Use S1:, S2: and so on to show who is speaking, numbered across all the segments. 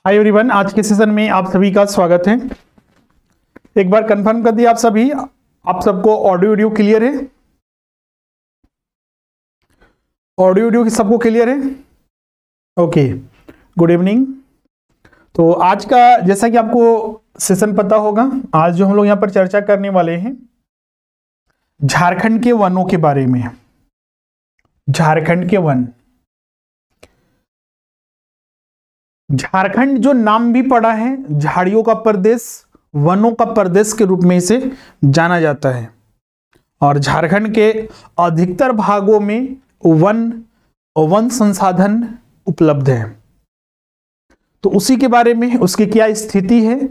S1: Hi everyone, आज के session में आप सभी का स्वागत है। एक बार कंफर्म कर दिए आप सभी, आप सबको ऑडियो वीडियो क्लियर है? ऑडियो वीडियो की सबको क्लियर है? Okay, good evening. तो आज का, जैसा कि आपको सेशन पता होगा, आज जो हम लोग यहाँ पर चर्चा करने वाले हैं झारखंड के वनों के बारे में। झारखंड के वन, झारखंड जो नाम भी पड़ा है, झाड़ियों का प्रदेश, वनों का प्रदेश के रूप में इसे जाना जाता है। और झारखंड के अधिकतर भागों में वन संसाधन उपलब्ध है। तो उसी के बारे में, उसकी क्या स्थिति है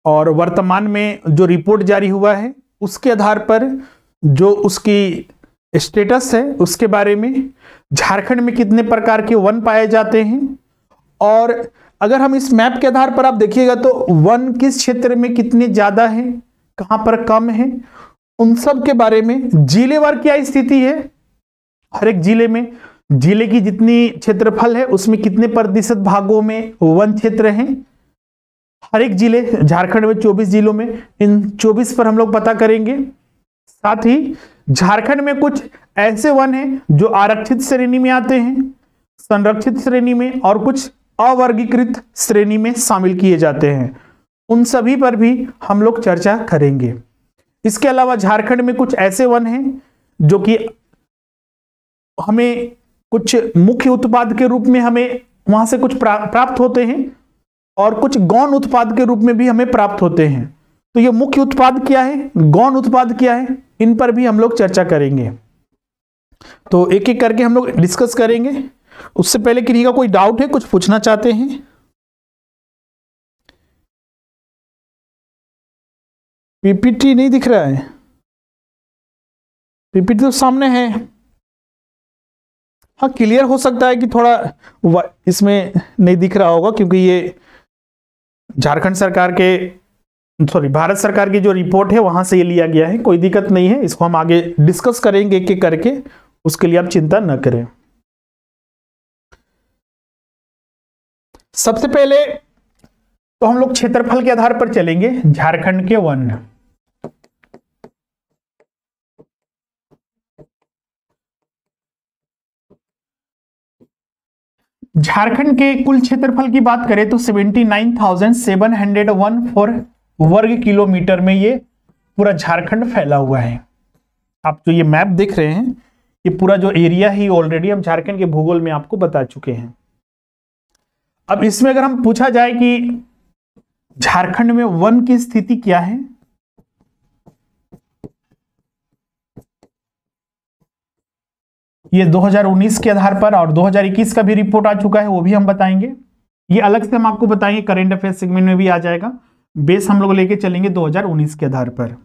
S1: और वर्तमान में जो रिपोर्ट जारी हुआ है उसके आधार पर जो उसकी स्टेटस है उसके बारे में, झारखंड में कितने प्रकार के वन पाए जाते हैं, और अगर हम इस मैप के आधार पर आप देखिएगा तो वन किस क्षेत्र में कितने ज्यादा हैं, कहां पर कम है, उन सब के बारे में, जिलेवार क्या स्थिति है, हर एक जिले में, जिले की जितनी क्षेत्रफल है उसमें कितने प्रतिशत भागों में वन क्षेत्र हैं, हर एक जिले, झारखंड में 24 जिलों में, इन 24 पर हम लोग पता करेंगे। साथ ही झारखंड में कुछ ऐसे वन हैं जो आरक्षित श्रेणी में आते हैं, संरक्षित श्रेणी में, और कुछ अवर्गीकृत श्रेणी में शामिल किए जाते हैं। उन सभी पर भी हम लोग चर्चा करेंगे। इसके अलावा झारखंड में कुछ ऐसे वन हैं जो कि हमें कुछ मुख्य उत्पाद के रूप में हमें वहां से कुछ प्राप्त होते हैं, और कुछ गौण उत्पाद के रूप में भी हमें प्राप्त होते हैं। तो ये मुख्य उत्पाद क्या है, गौण उत्पाद क्या है, इन पर भी हम लोग चर्चा करेंगे। तो एक एक करके हम लोग डिस्कस करेंगे। उससे पहले किसी का कोई डाउट है, कुछ पूछना चाहते हैं? पीपीटी नहीं दिख रहा है? पीपीटी तो सामने है। हाँ, क्लियर हो सकता है कि थोड़ा इसमें नहीं दिख रहा होगा, क्योंकि ये झारखंड सरकार के, भारत सरकार की जो रिपोर्ट है वहां से ये लिया गया है। कोई दिक्कत नहीं है, इसको हम आगे डिस्कस करेंगे एक एक करके, उसके लिए आप चिंता न करें। सबसे पहले तो हम लोग क्षेत्रफल के आधार पर चलेंगे। झारखंड के वन, झारखंड के कुल क्षेत्रफल की बात करें तो 79,714 वर्ग किलोमीटर में ये पूरा झारखंड फैला हुआ है। आप जो ये मैप देख रहे हैं, ये पूरा जो एरिया ही ऑलरेडी हम झारखंड के भूगोल में आपको बता चुके हैं। अब इसमें अगर हम पूछा जाए कि झारखंड में वन की स्थिति क्या है, ये 2019 के आधार पर, और 2021 का भी रिपोर्ट आ चुका है, वो भी हम बताएंगे। ये अलग से हम आपको बताएंगे, करेंट अफेयर सेगमेंट में भी आ जाएगा। बेस हम लोग लेके चलेंगे 2019 के आधार पर।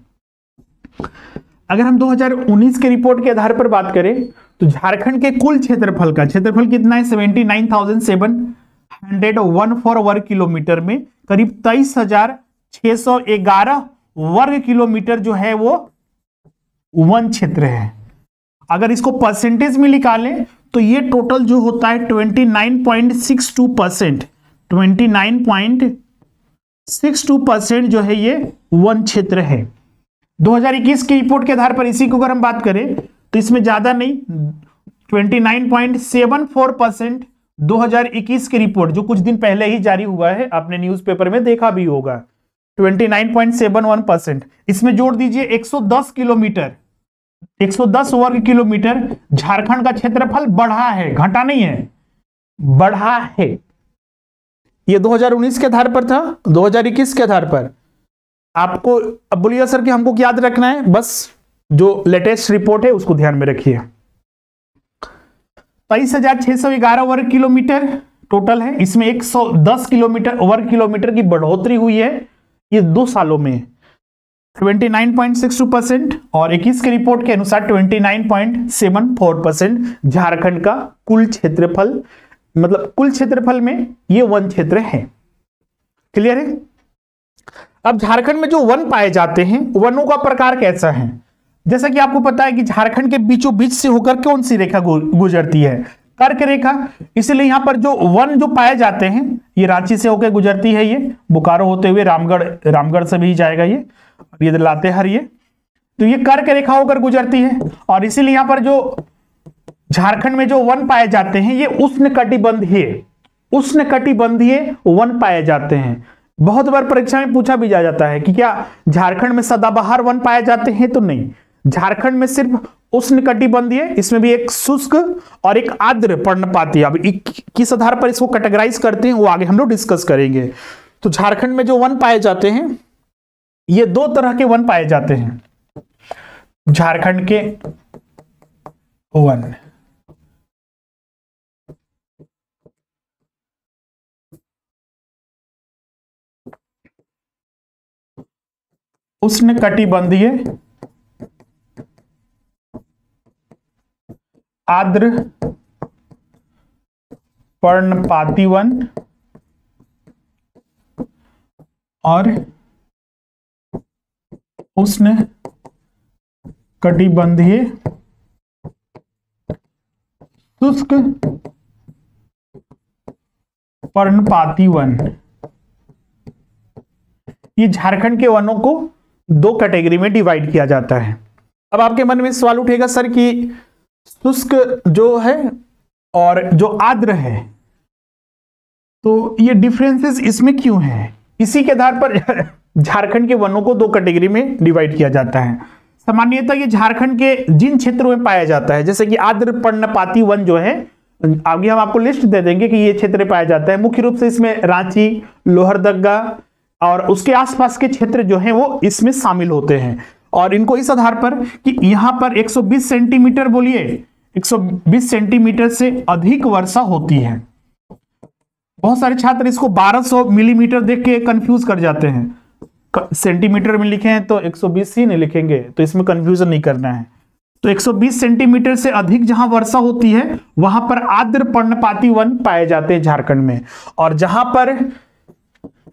S1: अगर हम 2019 के रिपोर्ट के आधार पर बात करें तो झारखंड के कुल क्षेत्रफल कितना है, 79,714 वर्ग किलोमीटर में करीब 23,611 वर्ग किलोमीटर जो है वो वन क्षेत्र है। अगर इसको परसेंटेज में निकालें तो ये टोटल जो होता है 29.62%, 29.62% जो है ये वन क्षेत्र है। 2021 की रिपोर्ट के आधार पर इसी को अगर हम बात करें तो इसमें ज्यादा नहीं, 29.74%। 2021 की रिपोर्ट जो कुछ दिन पहले ही जारी हुआ है, आपने न्यूज़पेपर में देखा भी होगा, 29.71%। इसमें जोड़ दीजिए 110 किलोमीटर, 110 वर्ग किलोमीटर झारखंड का क्षेत्रफल बढ़ा है, घटा नहीं है, बढ़ा है। ये 2019 के आधार पर था। 2021 के आधार पर आपको, अब बोलिए सर कि हमको क्या याद रखना है, बस जो लेटेस्ट रिपोर्ट है उसको ध्यान में रखिए। 23,611 वर्ग किलोमीटर टोटल है। इसमें 110 किलोमीटर वर्ग किलोमीटर की बढ़ोतरी हुई है ये 2 सालों में, 29.62%, और 21 के रिपोर्ट के अनुसार 29.74% झारखंड का कुल क्षेत्रफल, मतलब कुल क्षेत्रफल में ये वन क्षेत्र है। क्लियर है? अब झारखंड में जो वन पाए जाते हैं, वनों का प्रकार कैसा है? जैसा कि आपको पता है कि झारखंड के बीचों बीच से होकर कौन सी रेखा गुजरती है, कर्क रेखा, इसलिए यहां पर जो वन जो पाए जाते हैं ये रांची से होकर गुजरती है, ये बोकारो होते हुए रामगढ़ से भी जाएगा ये लातेहार, ये तो ये कर्क रेखा होकर गुजरती है। और इसीलिए यहां पर जो झारखंड में जो वन पाए जाते हैं ये उष्णकटिबंधीय वन पाए जाते हैं। बहुत बार परीक्षा में पूछा भी जाता है कि क्या झारखंड में सदाबहार वन पाए जाते हैं, तो नहीं, झारखंड में सिर्फ उष्णकटिबंधीय, इसमें भी एक शुष्क और एक आर्द्र पर्णपाती। अब किस आधार पर इसको कैटेगराइज करते हैं वो आगे हम लोग डिस्कस करेंगे। तो झारखंड में जो वन पाए जाते हैं ये दो तरह के वन पाए जाते हैं। झारखंड के वन उष्णकटिबंधीय आर्द्र पर्णपाती वन और उष्णकटिबंधीय शुष्क पर्णपाती वन, ये झारखंड के वनों को दो कैटेगरी में डिवाइड किया जाता है। अब आपके मन में सवाल उठेगा सर कि शुष्क जो है और जो आर्द्र है, तो ये डिफरेंसेस इसमें क्यों हैं? इसी के आधार पर झारखंड के वनों को दो कैटेगरी में डिवाइड किया जाता है। सामान्यतः ये झारखंड के जिन क्षेत्रों में पाया जाता है, जैसे कि आर्द्र पर्णपाती वन जो है, आगे हम आपको लिस्ट दे देंगे कि ये क्षेत्र पाया जाता है। मुख्य रूप से इसमें रांची, लोहरदगा और उसके आसपास के क्षेत्र जो हैं वो इसमें शामिल होते हैं। और इनको इस आधार पर कि यहां पर 120 सेंटीमीटर, बोलिए 120 सेंटीमीटर से अधिक वर्षा होती है। बहुत सारे छात्र इसको 1200 मिलीमीटर देख के कंफ्यूज कर जाते हैं। सेंटीमीटर में लिखे हैं तो 120 ही नहीं लिखेंगे, तो इसमें कंफ्यूजन नहीं करना है। तो 120 सेंटीमीटर से अधिक जहां वर्षा होती है वहां पर आर्द्र पर्णपाती वन पाए जाते हैं झारखंड में। और जहां पर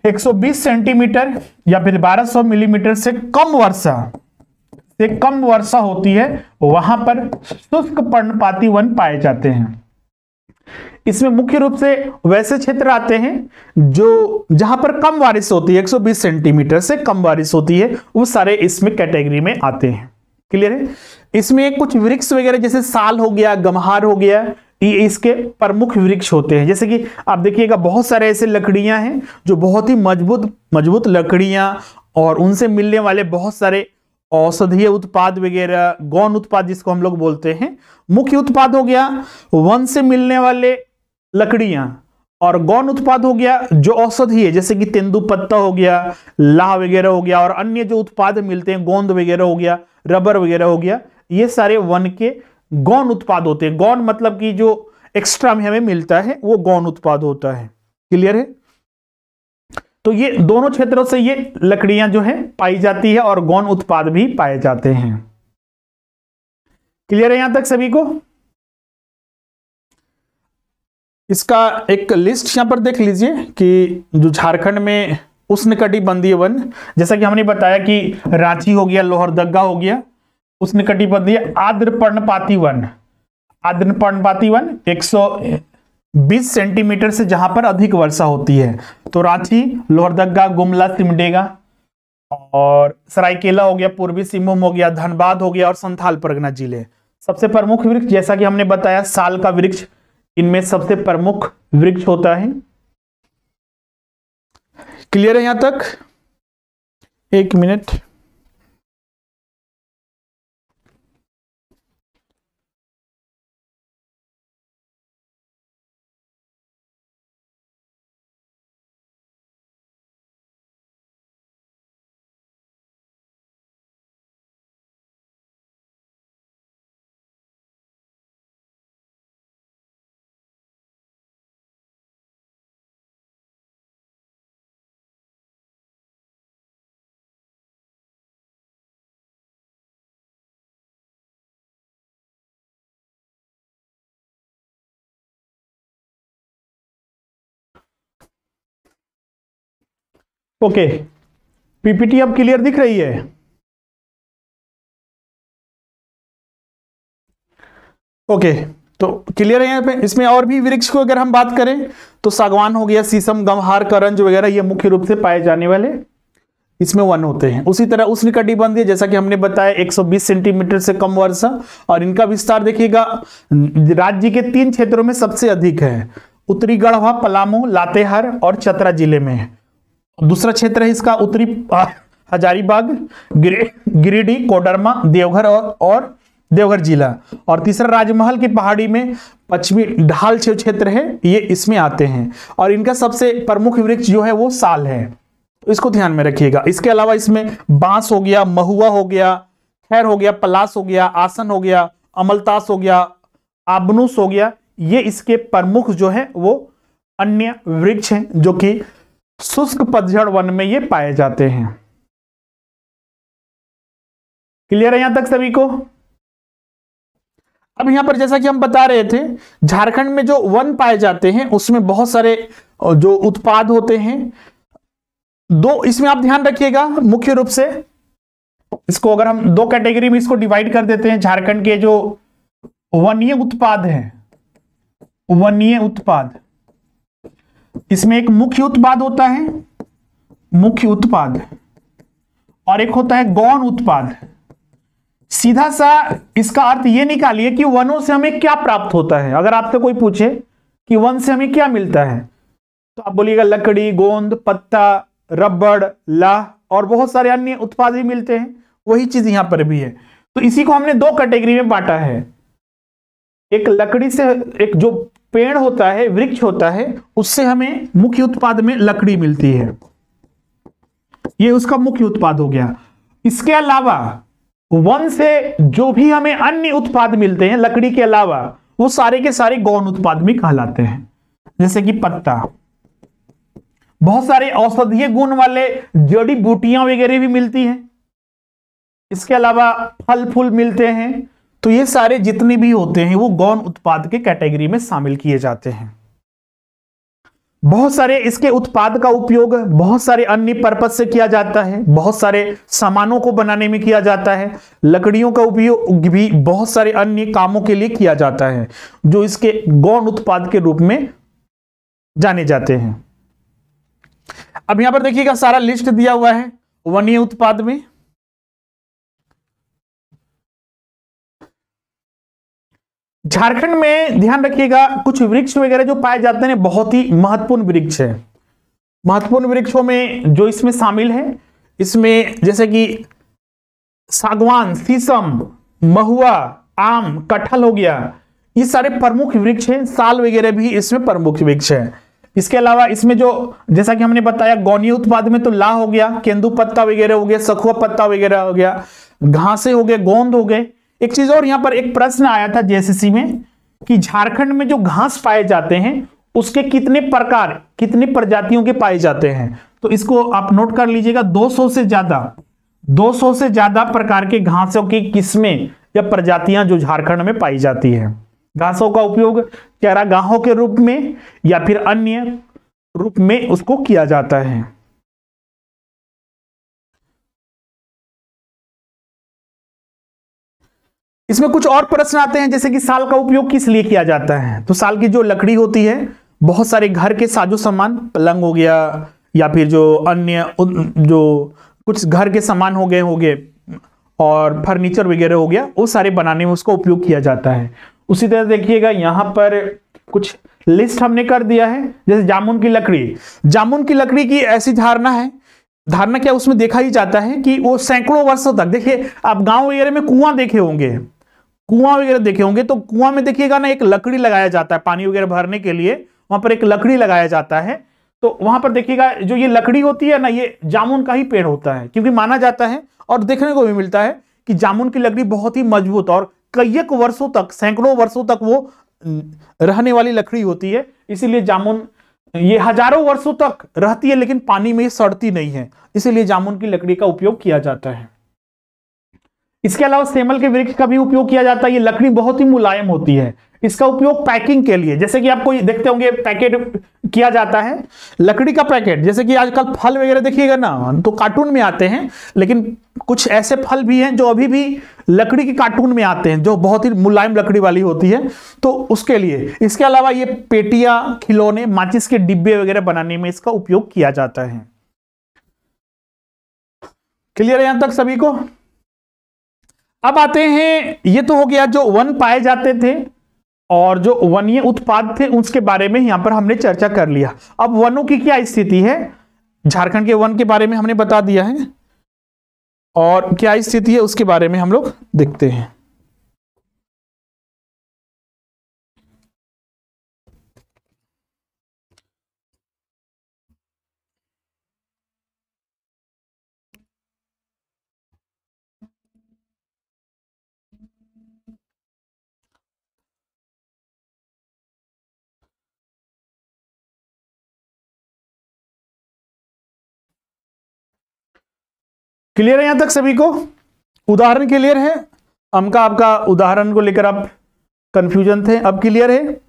S1: 120 सेंटीमीटर या फिर 1200 मिलीमीटर से कम वर्षा होती है वहां पर शुष्क पर्णपाती वन पाए जाते हैं। इसमें मुख्य रूप से वैसे क्षेत्र आते हैं जो जहां पर कम बारिश होती है, 120 सेंटीमीटर से कम बारिश होती है, वो सारे इसमें कैटेगरी में आते हैं। क्लियर है? इसमें कुछ वृक्ष वगैरह जैसे साल हो गया, गम्हार हो गया, ये इसके प्रमुख वृक्ष होते हैं। जैसे कि आप देखिएगा बहुत सारे ऐसे लकड़ियां हैं जो बहुत ही मजबूत लकड़ियां और उनसे मिलने वाले बहुत सारे औषधीय उत्पाद वगैरह, गौण उत्पाद जिसको हम लोग बोलते हैं। मुख्य उत्पाद हो गया वन से मिलने वाले लकड़ियां, और गौण उत्पाद हो गया जो औषधीय, जैसे कि तेंदुपत्ता हो गया, लाह वगैरह हो गया, और अन्य जो उत्पाद मिलते हैं, गोंद वगैरह हो गया, रबर वगैरह हो गया, ये सारे वन के गौण उत्पाद होते हैं। गौण मतलब कि जो एक्स्ट्रा में हमें मिलता है वो गौण उत्पाद होता है। क्लियर है? तो ये दोनों क्षेत्रों से ये लकड़ियां जो है पाई जाती है और गौण उत्पाद भी पाए जाते हैं। क्लियर है यहां तक सभी को? इसका एक लिस्ट यहां पर देख लीजिए कि जो झारखंड में उष्णकटिबंधीय वन, जैसा कि हमने बताया कि रांची हो गया, लोहरदगा हो गया, उष्णकटिबंधीय आर्द्र पर्णपाती वन 120 सेंटीमीटर से जहां पर अधिक वर्षा होती है, तो रांची, लोहरदगा, गुमला, सिमडेगा और सरायकेला हो गया, पूर्वी सिंहभूम हो गया, धनबाद हो गया और संथाल परगना जिले। सबसे प्रमुख वृक्ष जैसा कि हमने बताया साल का वृक्ष इनमें सबसे प्रमुख वृक्ष होता है। क्लियर है यहां तक? एक मिनट। ओके, पीपीटी अब क्लियर दिख रही है? ओके, तो क्लियर है यहाँ पे। इसमें और भी वृक्ष को अगर हम बात करें तो सागवान हो गया, शीशम, गंवहार, करंज वगैरह, ये मुख्य रूप से पाए जाने वाले इसमें वन होते हैं। उसी तरह उष्णकटिबंधीय, जैसा कि हमने बताया 120 सेंटीमीटर से कम वर्षा, और इनका विस्तार देखिएगा राज्य के 3 क्षेत्रों में सबसे अधिक है, उत्तरी गढ़वा, पलामू, लातेहार और चतरा जिले में है। दूसरा क्षेत्र है इसका उत्तरी हजारीबाग, गिरिडीह, कोडरमा, देवघर और देवघर जिला। और तीसरा राजमहल की पहाड़ी में पश्चिमी ढाल क्षेत्र है, ये इसमें आते हैं। और इनका सबसे प्रमुख वृक्ष जो है वो साल है, तो इसको ध्यान में रखिएगा। इसके अलावा इसमें बांस हो गया, महुआ हो गया, खैर हो गया, पलास हो गया, आसन हो गया, अमलतास हो गया, आबनूस हो गया, ये इसके प्रमुख जो है वो अन्य वृक्ष हैं जो कि शुष्क पतझड़ वन में ये पाए जाते हैं। क्लियर है यहां तक सभी को? अब यहां पर जैसा कि हम बता रहे थे, झारखंड में जो वन पाए जाते हैं उसमें बहुत सारे जो उत्पाद होते हैं, दो इसमें आप ध्यान रखिएगा मुख्य रूप से। इसको अगर हम 2 कैटेगरी में इसको डिवाइड कर देते हैं, झारखंड के जो वनीय उत्पाद हैं, वनीय उत्पाद, इसमें एक मुख्य उत्पाद होता है, मुख्य उत्पाद, और एक होता है गौण उत्पाद। सीधा सा इसका अर्थ ये निकालिए कि वनों से हमें क्या प्राप्त होता है। अगर आपसे कोई पूछे कि वन से हमें क्या मिलता है, तो आप बोलिएगा लकड़ी, गोंद, पत्ता, रबड़, लाह और बहुत सारे अन्य उत्पाद भी मिलते हैं। वही चीज यहां पर भी है। तो इसी को हमने 2 कैटेगरी में बांटा है। एक लकड़ी से, एक जो पेड़ होता है, वृक्ष होता है, उससे हमें मुख्य उत्पाद में लकड़ी मिलती है, ये उसका मुख्य उत्पाद हो गया। इसके अलावा वन से जो भी हमें अन्य उत्पाद मिलते हैं लकड़ी के अलावा, वो सारे के सारे गौण उत्पाद भी कहलाते हैं। जैसे कि पत्ता, बहुत सारे औषधीय गुण वाले जड़ी बूटियां वगैरह भी मिलती हैं। इसके अलावा फल फूल मिलते हैं। तो ये सारे जितने भी होते हैं वो गौण उत्पाद के कैटेगरी में शामिल किए जाते हैं। बहुत सारे इसके उत्पाद का उपयोग बहुत सारे अन्य पर्पज से किया जाता है, बहुत सारे सामानों को बनाने में किया जाता है। लकड़ियों का उपयोग भी बहुत सारे अन्य कामों के लिए किया जाता है, जो इसके गौण उत्पाद के रूप में जाने जाते हैं। अब यहां पर देखिएगा सारा लिस्ट दिया हुआ है वनीय उत्पाद में। झारखंड में ध्यान रखिएगा कुछ वृक्ष वगैरह जो पाए जाते हैं बहुत ही महत्वपूर्ण वृक्ष है। महत्वपूर्ण वृक्षों में जो इसमें शामिल है, इसमें जैसे कि सागवान, शीशम, महुआ, आम, कटहल हो गया, ये सारे प्रमुख वृक्ष हैं। साल वगैरह भी इसमें प्रमुख वृक्ष है। इसके अलावा इसमें जो जैसा कि हमने बताया गौणीय उत्पाद में तो ला हो गया, केंदू पत्ता वगैरह हो गया, सखुआ पत्ता वगैरह हो गया, घासे हो गए, गोंद हो गए। एक चीज और, यहां पर एक प्रश्न आया था जेएसएससी में कि झारखंड में जो घास पाए जाते हैं उसके कितने प्रकार, कितनी प्रजातियों के पाए जाते हैं। तो इसको आप नोट कर लीजिएगा, 200 से ज्यादा प्रकार के घासों की किस्में या प्रजातियां जो झारखंड में पाई जाती है। घासों का उपयोग चारागाहों के रूप में या फिर अन्य रूप में उसको किया जाता है। इसमें कुछ और प्रश्न आते हैं, जैसे कि साल का उपयोग किस लिए किया जाता है। तो साल की जो लकड़ी होती है, बहुत सारे घर के साजो सामान, पलंग हो गया या फिर जो अन्य जो कुछ घर के सामान हो गए और फर्नीचर वगैरह हो गया, वो सारे बनाने में उसका उपयोग किया जाता है। उसी तरह देखिएगा यहां पर कुछ लिस्ट हमने कर दिया है। जैसे जामुन की लकड़ी, जामुन की लकड़ी की ऐसी धारणा है, धारणा क्या उसमें देखा ही जाता है कि वो सैकड़ों वर्षों तक, देखिए आप गांव वगैरह में कुआं देखे होंगे, कुआं वगैरह देखे होंगे, तो कुआं में देखिएगा ना एक लकड़ी लगाया जाता है पानी वगैरह भरने के लिए, वहां पर एक लकड़ी लगाया जाता है। तो वहां पर देखिएगा जो ये लकड़ी होती है ना, ये जामुन का ही पेड़ होता है, क्योंकि माना जाता है और देखने को भी मिलता है कि जामुन की लकड़ी बहुत ही मजबूत और कई वर्षों तक, सैकड़ों वर्षों तक वो रहने वाली लकड़ी होती है। इसीलिए जामुन ये हजारों वर्षों तक रहती है, लेकिन पानी में सड़ती नहीं है, इसीलिए जामुन की लकड़ी का उपयोग किया जाता है। इसके अलावा सेमल के वृक्ष का भी उपयोग किया जाता है। ये लकड़ी बहुत ही मुलायम होती है। इसका उपयोग पैकिंग के लिए, जैसे कि आपको देखते होंगे पैकेट किया जाता है, लकड़ी का पैकेट। जैसे कि आजकल फल वगैरह देखिएगा ना, तो कार्टून में आते हैं, लेकिन कुछ ऐसे फल भी हैं जो अभी भी लकड़ी के कार्टून में आते हैं, जो बहुत ही मुलायम लकड़ी वाली होती है, तो उसके लिए। इसके अलावा ये पेटियां, खिलौने, माचिस के डिब्बे वगैरह बनाने में इसका उपयोग किया जाता है। क्लियर है यहां तक सभी को? अब आते हैं, ये तो हो गया जो वन पाए जाते थे और जो वनीय उत्पाद थे उसके बारे में यहां पर हमने चर्चा कर लिया। अब वनों की क्या स्थिति है, झारखंड के वन के बारे में हमने बता दिया है, और क्या स्थिति है उसके बारे में हम लोग देखते हैं। क्लियर है यहां तक सभी को? उदाहरण क्लियर है? हमका आपका उदाहरण को लेकर आप कंफ्यूजन थे, अब क्लियर है?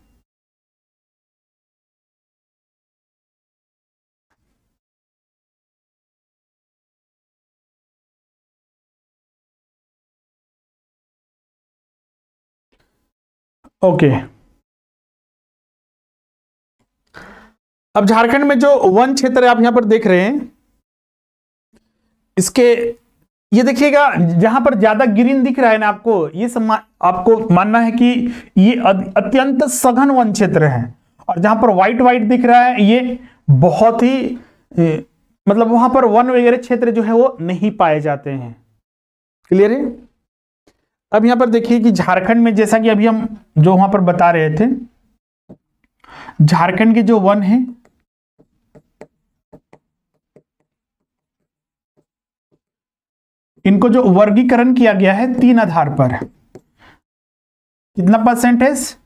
S1: ओके। अब झारखंड में जो वन क्षेत्र आप यहां पर देख रहे हैं, इसके ये देखिएगा, जहां पर ज्यादा ग्रीन दिख रहा है ना आपको, ये आपको मानना है कि ये अत्यंत सघन वन क्षेत्र है, और जहां पर व्हाइट व्हाइट दिख रहा है ये बहुत ही मतलब वहां पर वन वगैरह क्षेत्र जो है वो नहीं पाए जाते हैं। क्लियर है? अब यहां पर देखिए कि झारखंड में, जैसा कि अभी हम जो वहां पर बता रहे थे, झारखंड के जो वन है इनको जो वर्गीकरण किया गया है 3 आधार पर। कितना परसेंटेज?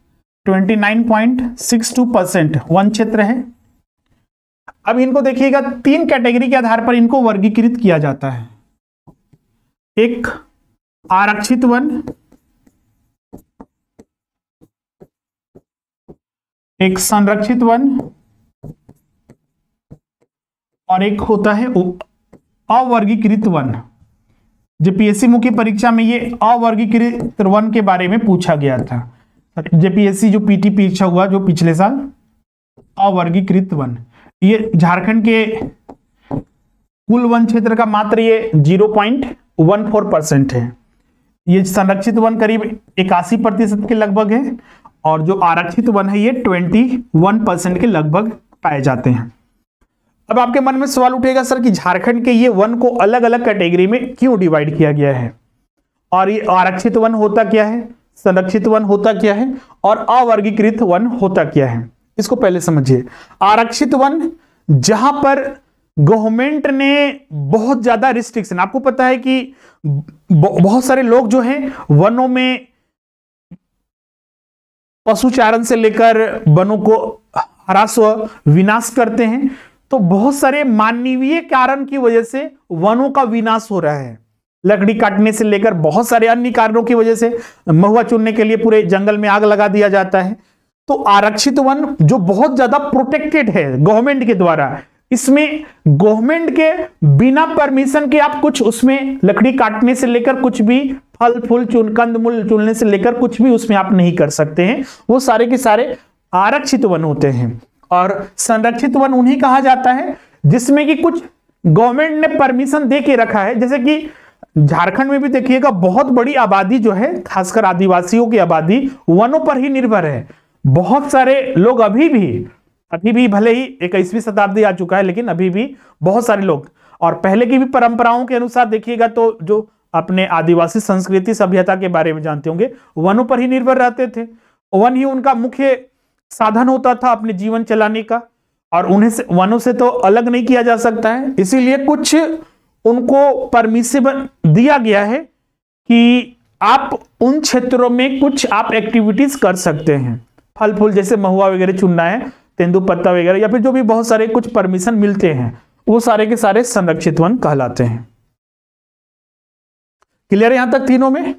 S1: 29.62% वन क्षेत्र है। अब इनको देखिएगा 3 कैटेगरी के आधार पर इनको वर्गीकृत किया जाता है। एक आरक्षित वन, एक संरक्षित वन, और एक होता है अवर्गीकृत वन। जेपीएससी मुख्य परीक्षा में ये अवर्गीकृत वन के बारे में पूछा गया था। जेपीएससी जो पीटी परीक्षा हुआ जो पिछले साल, अवर्गीकृत वन, ये झारखंड के कुल वन क्षेत्र का मात्र ये 0.14% है। ये संरक्षित वन करीब 81% के लगभग है, और जो आरक्षित वन है ये 21% के लगभग पाए जाते हैं। अब आपके मन में सवाल उठेगा, सर कि झारखंड के ये वन को अलग अलग कैटेगरी में क्यों डिवाइड किया गया है, और ये आरक्षित वन होता क्या है, संरक्षित वन होता क्या है, और अवर्गीकृत वन होता क्या है? इसको पहले समझिए। आरक्षित वन, जहां पर गवर्नमेंट ने बहुत ज्यादा रिस्ट्रिक्शन, आपको पता है कि बहुत सारे लोग जो हैं वनों में पशुचारण से लेकर वनों को ह्रास व विनाश करते हैं, तो बहुत सारे मानवीय कारण की वजह से वनों का विनाश हो रहा है। लकड़ी काटने से लेकर बहुत सारे अन्य कारणों की वजह से महुआ चुनने के लिए पूरे जंगल में आग लगा दिया जाता है। तो आरक्षित वन जो बहुत ज्यादा प्रोटेक्टेड है गवर्नमेंट के द्वारा, इसमें गवर्नमेंट के बिना परमिशन के आप कुछ उसमें लकड़ी काटने से लेकर कुछ भी फल फूल कंदमूल चुनने से लेकर कुछ भी उसमें आप नहीं कर सकते हैं। वो सारे के सारे आरक्षित वन होते हैं। और संरक्षित वन उन्हें कहा जाता है जिसमें कि कुछ गवर्नमेंट ने परमिशन दे के रखा है। जैसे कि झारखंड में भी देखिएगा बहुत बड़ी आबादी जो है, खासकर आदिवासियों की आबादी वनों पर ही निर्भर है। बहुत सारे लोग अभी भी भले ही 21वीं शताब्दी आ चुका है, लेकिन अभी भी बहुत सारे लोग, और पहले की भी परंपराओं के अनुसार देखिएगा तो जो अपने आदिवासी संस्कृति सभ्यता के बारे में जानते होंगे, वनों पर ही निर्भर रहते थे। वन ही उनका मुख्य साधन होता था अपने जीवन चलाने का, और उन्हें वनों से तो अलग नहीं किया जा सकता है। इसीलिए कुछ उनको परमिशन दिया गया है कि आप उन क्षेत्रों में कुछ आप एक्टिविटीज कर सकते हैं। फल फूल जैसे महुआ वगैरह चुनना है, तेंदुपत्ता वगैरह, या फिर जो भी बहुत सारे कुछ परमिशन मिलते हैं, वो सारे के सारे संरक्षित वन कहलाते हैं। क्लियर है यहां तक तीनों में?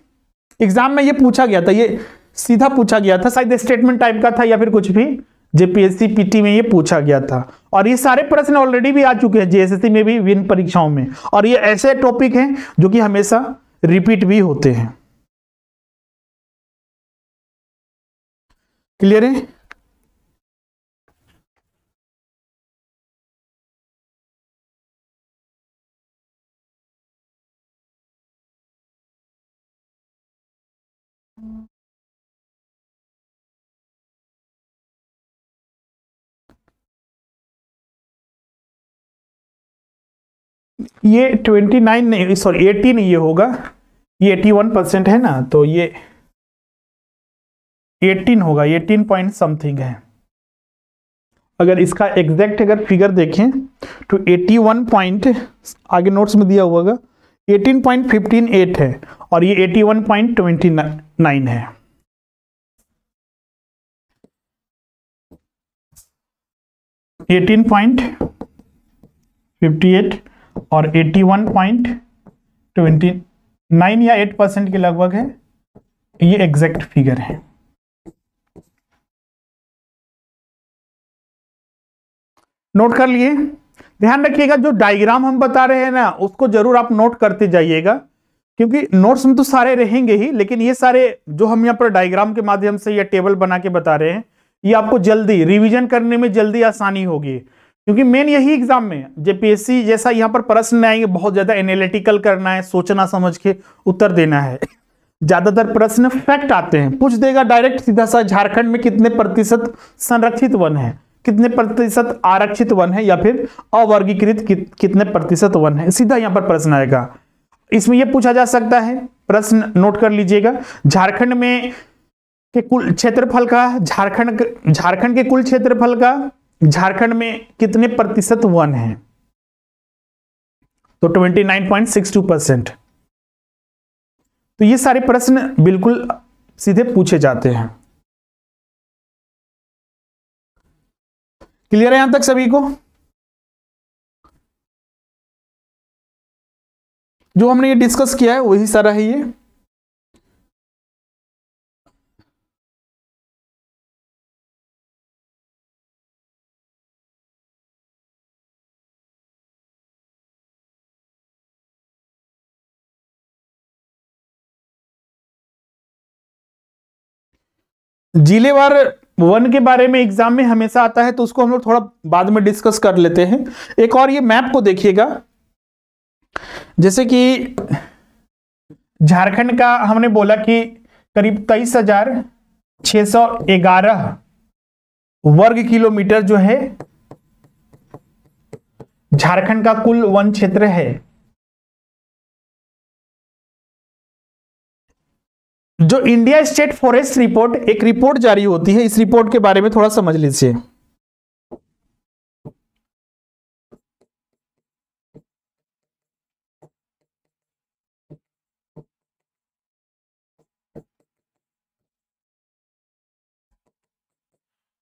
S1: एग्जाम में ये पूछा गया था, ये सीधा पूछा गया था, शायद स्टेटमेंट टाइप का था या फिर कुछ भी, जेपीएससी पीटी में ये पूछा गया था। और ये सारे प्रश्न ऑलरेडी भी आ चुके हैं जेएसएससी में भी, विभिन्न परीक्षाओं में, और ये ऐसे टॉपिक हैं जो कि हमेशा रिपीट भी होते हैं। क्लियर है? ये 29 नहीं, सॉरी 18 ये होगा, ये 81% है ना, तो ये 18 होगा, 18 पॉइंट समथिंग है। अगर इसका एग्जैक्ट अगर फिगर देखें तो 81 पॉइंट आगे नोट्स में दिया हुआ 18.158 है, और ये 81.29 है। (18.58) और 81.29 या 8% के लगभग है, ये एग्जैक्ट फिगर है। नोट कर लिए? ध्यान रखिएगा, जो डायग्राम हम बता रहे हैं ना, उसको जरूर आप नोट करते जाइएगा, क्योंकि नोट्स में तो सारे रहेंगे ही, लेकिन ये सारे जो हम यहाँ पर डायग्राम के माध्यम से या टेबल बना के बता रहे हैं, ये आपको जल्दी रिवीजन करने में जल्दी आसानी होगी। क्योंकि मेन यही एग्जाम में जेपीएससी जैसा यहाँ पर प्रश्न आएंगे, बहुत ज्यादा एनालिटिकल करना है, सोचना समझ के उत्तर देना है। ज्यादातर प्रश्न फैक्ट आते हैं, पूछ देगा डायरेक्ट सीधा सा, झारखंड में कितने प्रतिशत संरक्षित वन है, कितने प्रतिशत आरक्षित वन है, या फिर अवर्गीकृत कितने प्रतिशत वन है, सीधा यहाँ पर प्रश्न आएगा। इसमें यह पूछा जा सकता है, प्रश्न नोट कर लीजिएगा, झारखंड में के कुल क्षेत्रफल का, झारखंड के कुल क्षेत्रफल का झारखंड में कितने प्रतिशत वन है, तो 29.62%। तो ये सारे प्रश्न बिल्कुल सीधे पूछे जाते हैं। क्लियर है यहां तक सभी को? जो हमने ये डिस्कस किया है वही सारा है ये। जिलेवार वन के बारे में एग्जाम में हमेशा आता है, तो उसको हम लोग थोड़ा बाद में डिस्कस कर लेते हैं। एक और ये मैप को देखिएगा, जैसे कि झारखंड का हमने बोला कि करीब 23,611 वर्ग किलोमीटर जो है झारखंड का कुल वन क्षेत्र है। जो इंडिया स्टेट फॉरेस्ट रिपोर्ट, एक रिपोर्ट जारी होती है, इस रिपोर्ट के बारे में थोड़ा समझ लीजिए।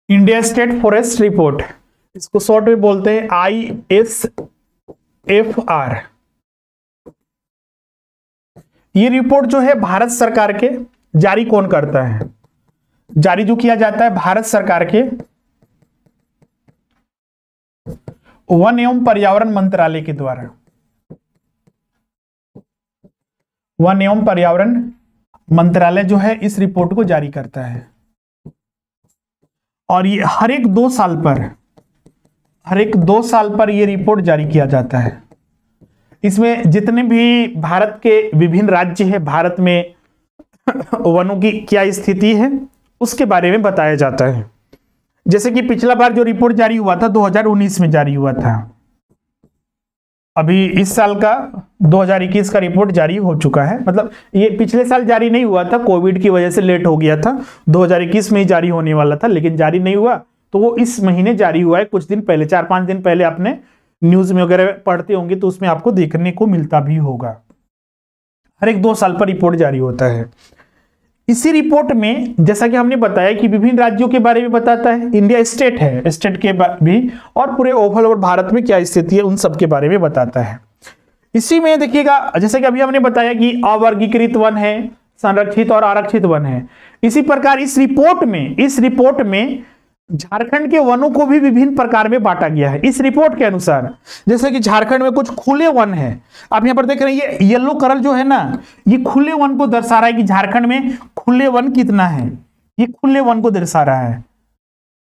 S1: इंडिया स्टेट फॉरेस्ट रिपोर्ट, इसको शॉर्ट में बोलते हैं ISFR। ये रिपोर्ट जो है भारत सरकार के, जारी कौन करता है? जारी जो किया जाता है भारत सरकार के वन एवं पर्यावरण मंत्रालय के द्वारा। वन एवं पर्यावरण मंत्रालय जो है इस रिपोर्ट को जारी करता है, और ये हर एक 2 साल पर ये रिपोर्ट जारी किया जाता है। इसमें जितने भी भारत के विभिन्न राज्य है, भारत में वनों की क्या स्थिति है, उसके बारे में बताया जाता है। जैसे कि पिछला बार जो रिपोर्ट जारी हुआ था 2019 में जारी हुआ था, अभी इस साल का 2021 का रिपोर्ट जारी हो चुका है। मतलब ये पिछले साल जारी नहीं हुआ था, कोविड की वजह से लेट हो गया था, 2021 में ही जारी होने वाला था, लेकिन जारी नहीं हुआ, तो वो इस महीने जारी हुआ है। कुछ दिन पहले, 4-5 दिन पहले आपने न्यूज में वगैरह पढ़ते होंगे तो उसमें आपको देखने को मिलता भी होगा। हर एक 2 साल पर रिपोर्ट जारी होता है। इसी रिपोर्ट में जैसा कि हमने बताया कि विभिन्न राज्यों के बारे में बताता है, इंडिया स्टेट है, स्टेट के भी, और पूरे ओवरऑल और भारत में क्या स्थिति है उन सब के बारे में बताता है। इसी में देखिएगा, जैसे कि अभी हमने बताया कि अवर्गीकृत वन है, संरक्षित और आरक्षित वन है। इसी प्रकार इस रिपोर्ट में झारखंड के वनों को भी विभिन्न प्रकार में बांटा गया है इस रिपोर्ट के अनुसार। जैसे कि झारखंड में कुछ खुले वन है, आप यहां पर देख रहे हैं ये येलो कलर जो है ना, ये खुले वन को दर्शा रहा है कि झारखंड में खुले वन कितना है, ये खुले वन को दर्शा रहा है,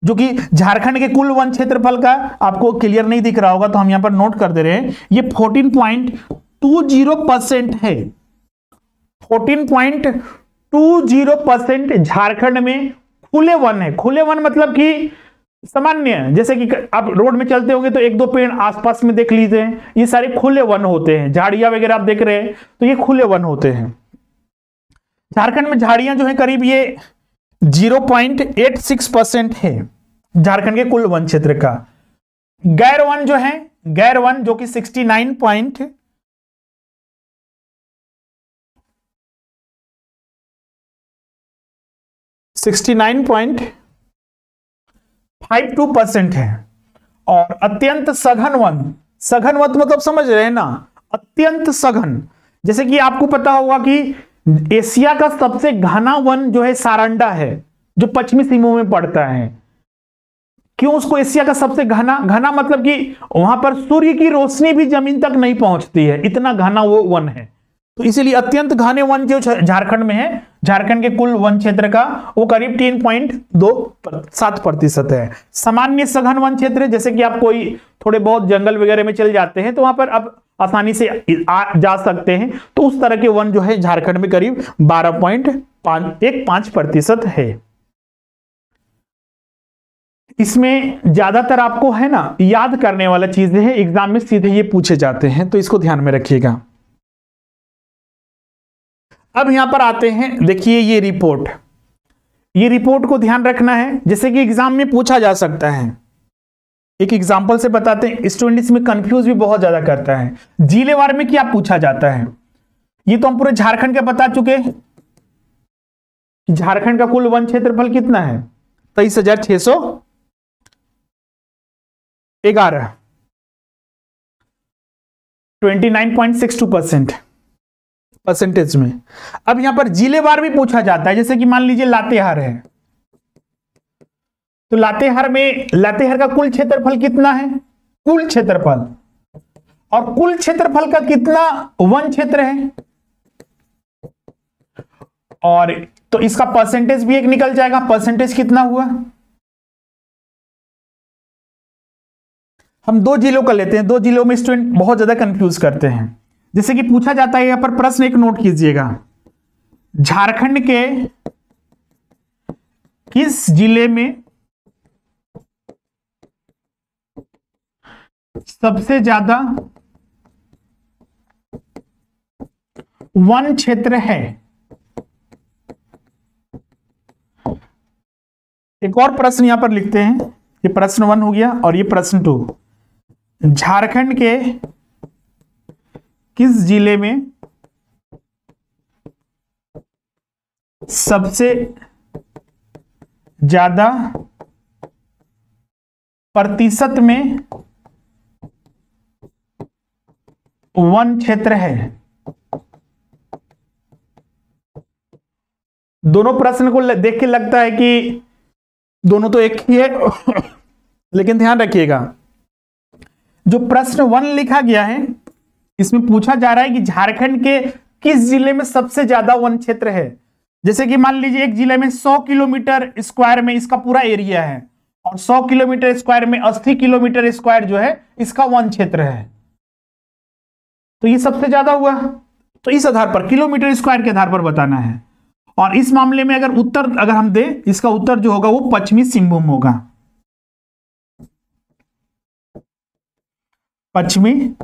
S1: जो कि झारखंड के कुल वन क्षेत्रफल का आपको क्लियर नहीं दिख रहा होगा तो हम यहां पर नोट कर दे रहे हैं, ये 14.20% है। 14.20% झारखंड में खुले वन है। खुले वन मतलब कि सामान्य, जैसे कि आप रोड में चलते होंगे तो एक दो पेड़ आसपास में देख लीजिए, ये सारे खुले वन होते हैं। झाड़ियां वगैरह आप देख रहे हैं तो ये खुले वन होते हैं। झारखंड में झाड़ियां जो है करीब ये 0.86% है झारखंड के कुल वन क्षेत्र का। गैर वन जो है, गैर वन जो कि 69.52% है। और अत्यंत सघन वन, सघन वन मतलब समझ रहे हैं ना, अत्यंत सघन, जैसे कि आपको पता होगा कि एशिया का सबसे घना वन जो है सारंडा है, जो पश्चिमी सीमों में पड़ता है। क्यों उसको एशिया का सबसे घना, घना मतलब कि वहां पर सूर्य की रोशनी भी जमीन तक नहीं पहुंचती है, इतना घना वो वन है। तो इसीलिए अत्यंत घने वन जो झारखंड में है, झारखंड के कुल वन क्षेत्र का वो करीब 3.27% है। सामान्य सघन वन क्षेत्र, जैसे कि आप कोई थोड़े बहुत जंगल वगैरह में चले जाते हैं तो वहां पर अब आसानी से जा सकते हैं, तो उस तरह के वन जो है झारखंड में करीब 12.15% है। इसमें ज्यादातर आपको है ना याद करने वाला चीजें हैं, एग्जाम में सीधे ये पूछे जाते हैं, तो इसको ध्यान में रखिएगा। अब यहां पर आते हैं, देखिए ये रिपोर्ट को ध्यान रखना है, जैसे कि एग्जाम में पूछा जा सकता है। एक एग्जांपल से बताते हैं, स्टूडेंट इसमें कंफ्यूज भी बहुत ज्यादा करता है। जिलेवार में क्या पूछा जाता है, ये तो हम पूरे झारखंड के बता चुके हैं। झारखंड का कुल वन क्षेत्रफल कितना है, 23,611, 29.62% परसेंटेज में। अब यहां पर जिलेवार भी पूछा जाता है, जैसे कि मान लीजिए लातेहार है, तो लातेहार का कुल क्षेत्रफल कितना है, कुल क्षेत्रफल, और कुल क्षेत्रफल का कितना वन क्षेत्र है, और तो इसका परसेंटेज भी एक निकल जाएगा। परसेंटेज कितना हुआ, हम दो जिलों का लेते हैं, दो जिलों में स्टूडेंट बहुत ज्यादा कंफ्यूज करते हैं। जैसे कि पूछा जाता है, यहां पर प्रश्न एक नोट कीजिएगा, झारखंड के किस जिले में सबसे ज्यादा वन क्षेत्र है। एक और प्रश्न यहां पर लिखते हैं, ये प्रश्न 1 हो गया और ये प्रश्न 2। झारखंड के किस जिले में सबसे ज्यादा प्रतिशत में वन क्षेत्र है। दोनों प्रश्न को देख के लगता है कि दोनों तो एक ही है लेकिन ध्यान रखिएगा, जो प्रश्न 1 लिखा गया है इसमें पूछा जा रहा है कि झारखंड के किस जिले में सबसे ज्यादा वन क्षेत्र है। जैसे कि मान लीजिए एक जिले में 100 किलोमीटर स्क्वायर में इसका पूरा एरिया है, और 100 किलोमीटर स्क्वायर में 80 किलोमीटर स्क्वायर जो है इसका वन क्षेत्र है, तो ये सबसे ज्यादा हुआ। तो इस आधार पर किलोमीटर स्क्वायर के आधार पर बताना है। और इस मामले में अगर उत्तर अगर हम दें, इसका उत्तर जो होगा वो पश्चिमी सिंहभूम होगा, पश्चिमी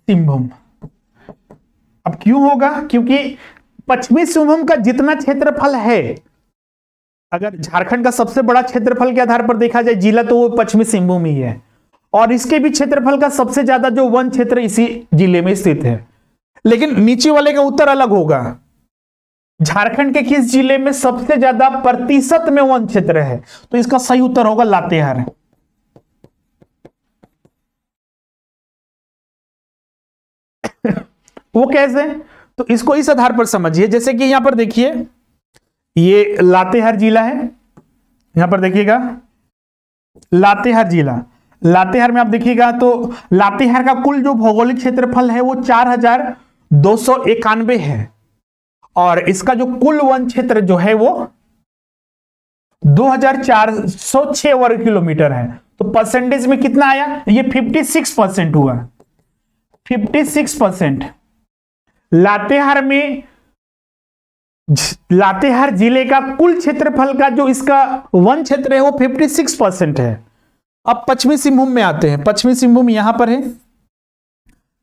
S1: सिंहभूम। अब क्यों होगा, क्योंकि पश्चिमी सिंहभूम का जितना क्षेत्रफल है, अगर झारखंड का सबसे बड़ा क्षेत्रफल के आधार पर देखा जाए जिला, तो वो पश्चिमी सिंहभूम ही है, और इसके भी क्षेत्रफल का सबसे ज्यादा जो वन क्षेत्र इसी जिले में स्थित है। लेकिन नीचे वाले का उत्तर अलग होगा, झारखंड के किस जिले में सबसे ज्यादा प्रतिशत में वन क्षेत्र है, तो इसका सही उत्तर होगा लातेहार। वो कैसे? तो इसको इस आधार पर समझिए, जैसे कि यहां पर देखिए ये लातेहार जिला है, यहां पर देखिएगा लातेहार जिला, लातेहार में आप देखिएगा तो लातेहार का कुल जो भौगोलिक क्षेत्रफल है वो 4291 है, और इसका जो कुल वन क्षेत्र जो है वो 2406 वर्ग किलोमीटर है। तो परसेंटेज में कितना आया? ये 56% हुआ, 56%। लातेहार में, लातेहार जिले का कुल क्षेत्रफल का जो इसका वन क्षेत्र है वो 56% है। अब पश्चिमी सिंहभूम में आते हैं, पश्चिमी सिंहभूम यहां पर है।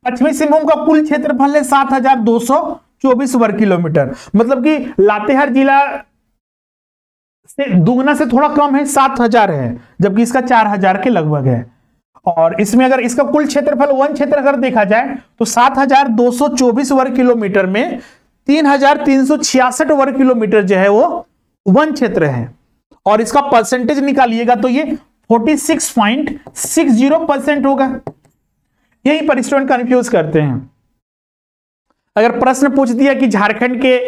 S1: पश्चिमी सिंहभूम का कुल क्षेत्रफल है 7224 वर्ग किलोमीटर, मतलब कि लातेहार जिला से दुगना से थोड़ा कम है, 7000 है, जबकि इसका 4000 के लगभग है। और इसमें अगर इसका कुल क्षेत्रफल वन क्षेत्र अगर देखा जाए तो 7224 वर्ग किलोमीटर में 3366 वर्ग किलोमीटर जो है वो वन क्षेत्र है, और इसका परसेंटेज निकालिएगा तो ये 46.60% होगा। यही पर स्टूडेंट कंफ्यूज करते हैं। अगर प्रश्न पूछ दिया कि झारखंड के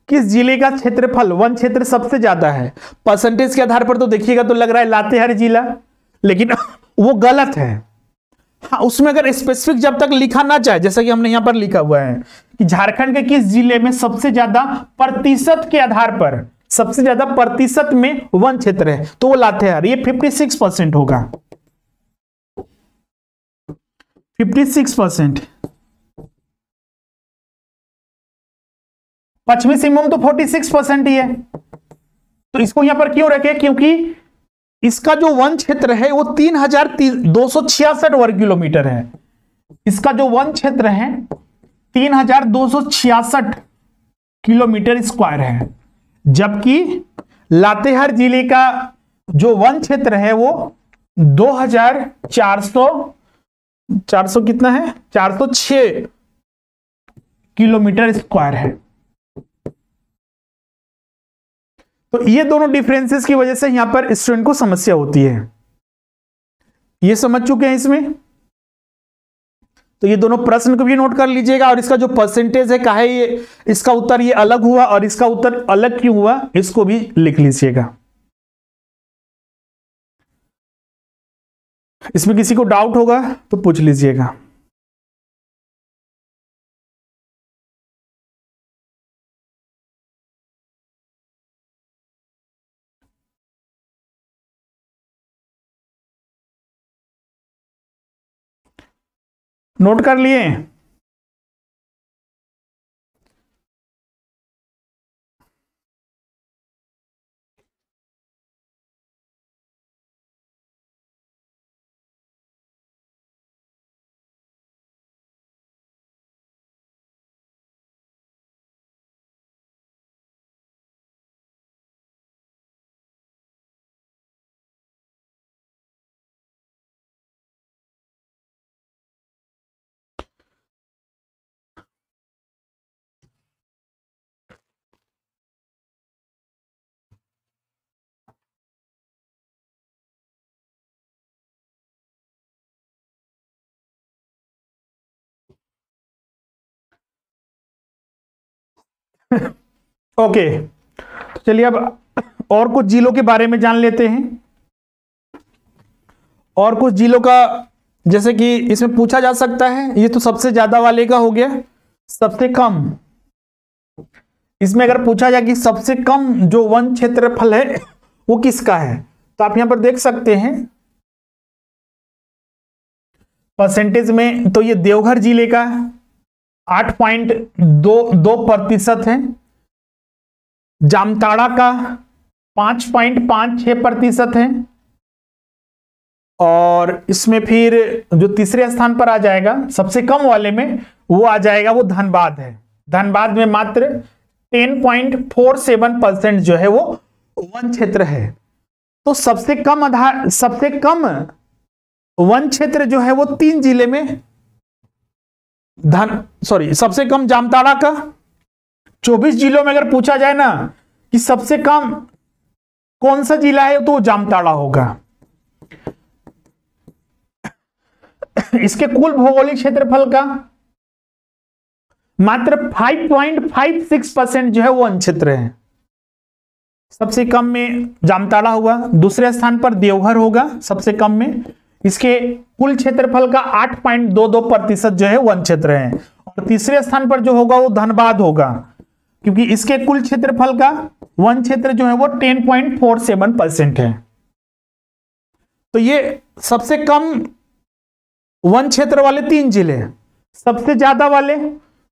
S1: किस जिले का क्षेत्रफल वन क्षेत्र सबसे ज्यादा है, परसेंटेज के आधार पर तो देखिएगा तो लग रहा है लातेहार जिला, लेकिन वो गलत है। हाँ, उसमें अगर स्पेसिफिक जब तक लिखा ना जाए, जैसा कि हमने यहां पर लिखा हुआ है कि झारखंड के किस जिले में सबसे ज्यादा प्रतिशत के आधार पर, सबसे ज्यादा प्रतिशत में वन क्षेत्र है, तो वो लातेहार, ये 56% होगा, 56%। पश्चिमी सिंहभूम तो 46% ही है। तो इसको यहां पर क्यों रखे? क्योंकि इसका जो वन क्षेत्र है वो 3266 वर्ग किलोमीटर है। इसका जो वन क्षेत्र है 3266 किलोमीटर स्क्वायर है, जबकि लातेहार जिले का जो वन क्षेत्र है वो 2400 कितना है? 406 किलोमीटर स्क्वायर है। तो ये दोनों डिफरेंसेस की वजह से यहां पर स्टूडेंट को समस्या होती है। ये समझ चुके हैं इसमें? तो ये दोनों प्रश्न को भी नोट कर लीजिएगा, और इसका जो परसेंटेज है काहे ये इसका उत्तर ये अलग हुआ और इसका उत्तर अलग क्यों हुआ, इसको भी लिख लीजिएगा। इसमें किसी को डाउट होगा तो पूछ लीजिएगा। नोट कर लिए? ओके, तो चलिए अब और कुछ जिलों के बारे में जान लेते हैं। और कुछ जिलों का, जैसे कि इसमें पूछा जा सकता है, ये तो सबसे ज्यादा वाले का हो गया, सबसे कम। इसमें अगर पूछा जाए कि सबसे कम जो वन क्षेत्रफल है वो किसका है, तो आप यहां पर देख सकते हैं परसेंटेज में, तो ये देवघर जिले का 8.22% है, जामताड़ा का 5.56% है, और इसमें फिर जो तीसरे स्थान पर आ जाएगा सबसे कम वाले में, वो आ जाएगा वो धनबाद है। धनबाद में मात्र 10.47% जो है वो वन क्षेत्र है। तो सबसे कम वन क्षेत्र जो है वो 3 जिले में, सबसे कम जामताड़ा का। 24 जिलों में अगर पूछा जाए ना कि सबसे कम कौन सा जिला है, तो जामताड़ा होगा। इसके कुल भौगोलिक क्षेत्रफल का मात्र 5.56% जो है वो वन क्षेत्र है। सबसे कम में जामताड़ा होगा, दूसरे स्थान पर देवघर होगा सबसे कम में। इसके कुल क्षेत्रफल का 8.22% जो है वन क्षेत्र है। और तीसरे स्थान पर जो होगा वो धनबाद होगा, क्योंकि इसके कुल क्षेत्रफल का वन क्षेत्र जो है वो 10.47% है। तो ये सबसे कम वन क्षेत्र वाले 3 जिले हैं। सबसे ज्यादा वाले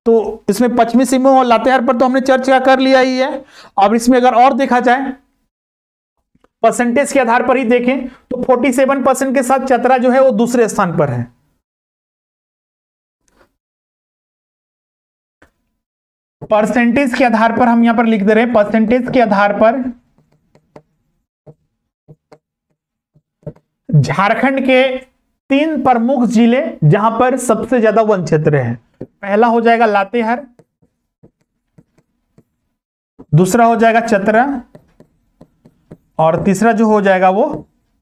S1: तो इसमें पश्चिमी सिंहभूम और लातेहार पर तो हमने चर्चा कर लिया ही है। अब इसमें अगर और देखा जाए परसेंटेज के आधार पर ही देखें तो 47% के साथ चतरा जो है वो दूसरे स्थान पर है। परसेंटेज के आधार पर हम यहां पर लिख दे रहे हैं, परसेंटेज के आधार पर झारखंड के 3 प्रमुख जिले जहां पर सबसे ज्यादा वन क्षेत्र है। पहला हो जाएगा लातेहार, दूसरा हो जाएगा चतरा और तीसरा जो हो जाएगा वो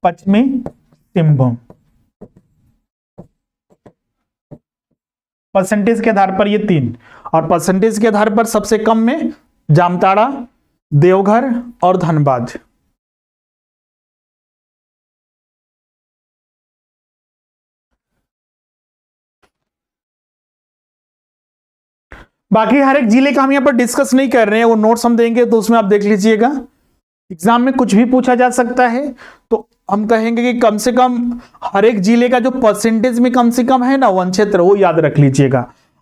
S1: पश्चिमी सिंहभूम। परसेंटेज के आधार पर ये 3, और परसेंटेज के आधार पर सबसे कम में जामताड़ा, देवघर और धनबाद। बाकी हर एक जिले का हम यहां पर डिस्कस नहीं कर रहे हैं, वो नोट्स हम देंगे तो उसमें आप देख लीजिएगा। एग्जाम में कुछ भी पूछा जा सकता है, तो हम कहेंगे कि कम से कम हर एक जिले का जो परसेंटेज में कम से कम है ना वन क्षेत्र, वो याद रख लीजिएगा।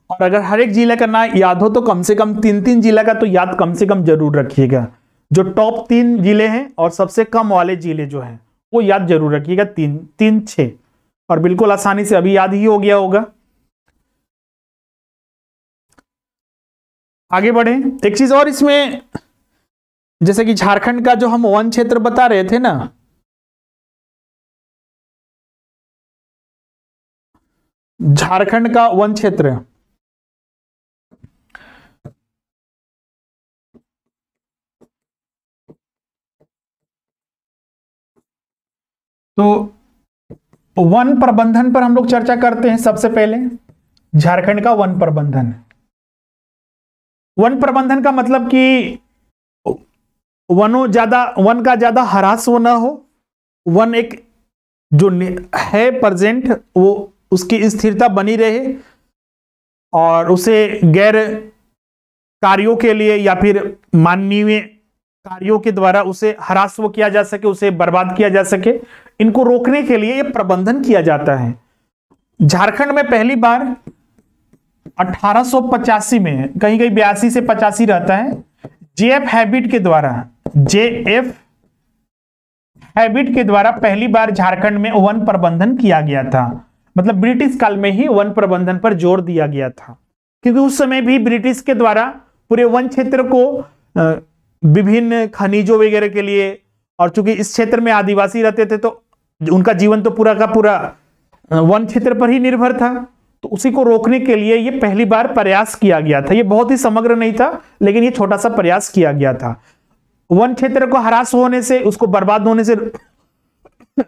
S1: और अगर हर एक जिले का ना याद हो तो कम से कम 3-3 जिला का तो याद कम से कम जरूर रखिएगा। जो टॉप 3 जिले हैं और सबसे कम वाले जिले जो हैं वो याद जरूर रखिएगा, 3-3-6, और बिल्कुल आसानी से अभी याद ही हो गया होगा। आगे बढ़े। एक चीज और इसमें, जैसे कि झारखंड का जो हम वन क्षेत्र बता रहे थे ना, झारखंड का वन क्षेत्र तो वन प्रबंधन पर हम लोग चर्चा करते हैं। सबसे पहले झारखंड का वन प्रबंधन। वन प्रबंधन का मतलब कि वन का ज्यादा ह्रास हो ना हो, वन एक जो है प्रेजेंट वो उसकी स्थिरता बनी रहे और उसे गैर कार्यों के लिए या फिर मानवीय कार्यों के द्वारा उसे ह्रास वो किया जा सके, उसे बर्बाद किया जा सके। इनको रोकने के लिए ये प्रबंधन किया जाता है। झारखंड में पहली बार 1885 में, कहीं कहीं 82 से 85 रहता है, जेएफ हैबिट के द्वारा पहली बार झारखंड में वन प्रबंधन किया गया था। मतलब ब्रिटिश काल में ही वन प्रबंधन पर जोर दिया गया था, क्योंकि उस समय भी ब्रिटिश के द्वारा पूरे वन क्षेत्र को विभिन्न खनिजों वगैरह के लिए, और चूंकि इस क्षेत्र में आदिवासी रहते थे तो उनका जीवन तो पूरा का पूरा वन क्षेत्र पर ही निर्भर था, तो उसी को रोकने के लिए ये पहली बार प्रयास किया गया था। ये बहुत ही समग्र नहीं था, लेकिन ये छोटा सा प्रयास किया गया था। वन क्षेत्र को ह्रास होने से, उसको बर्बाद होने से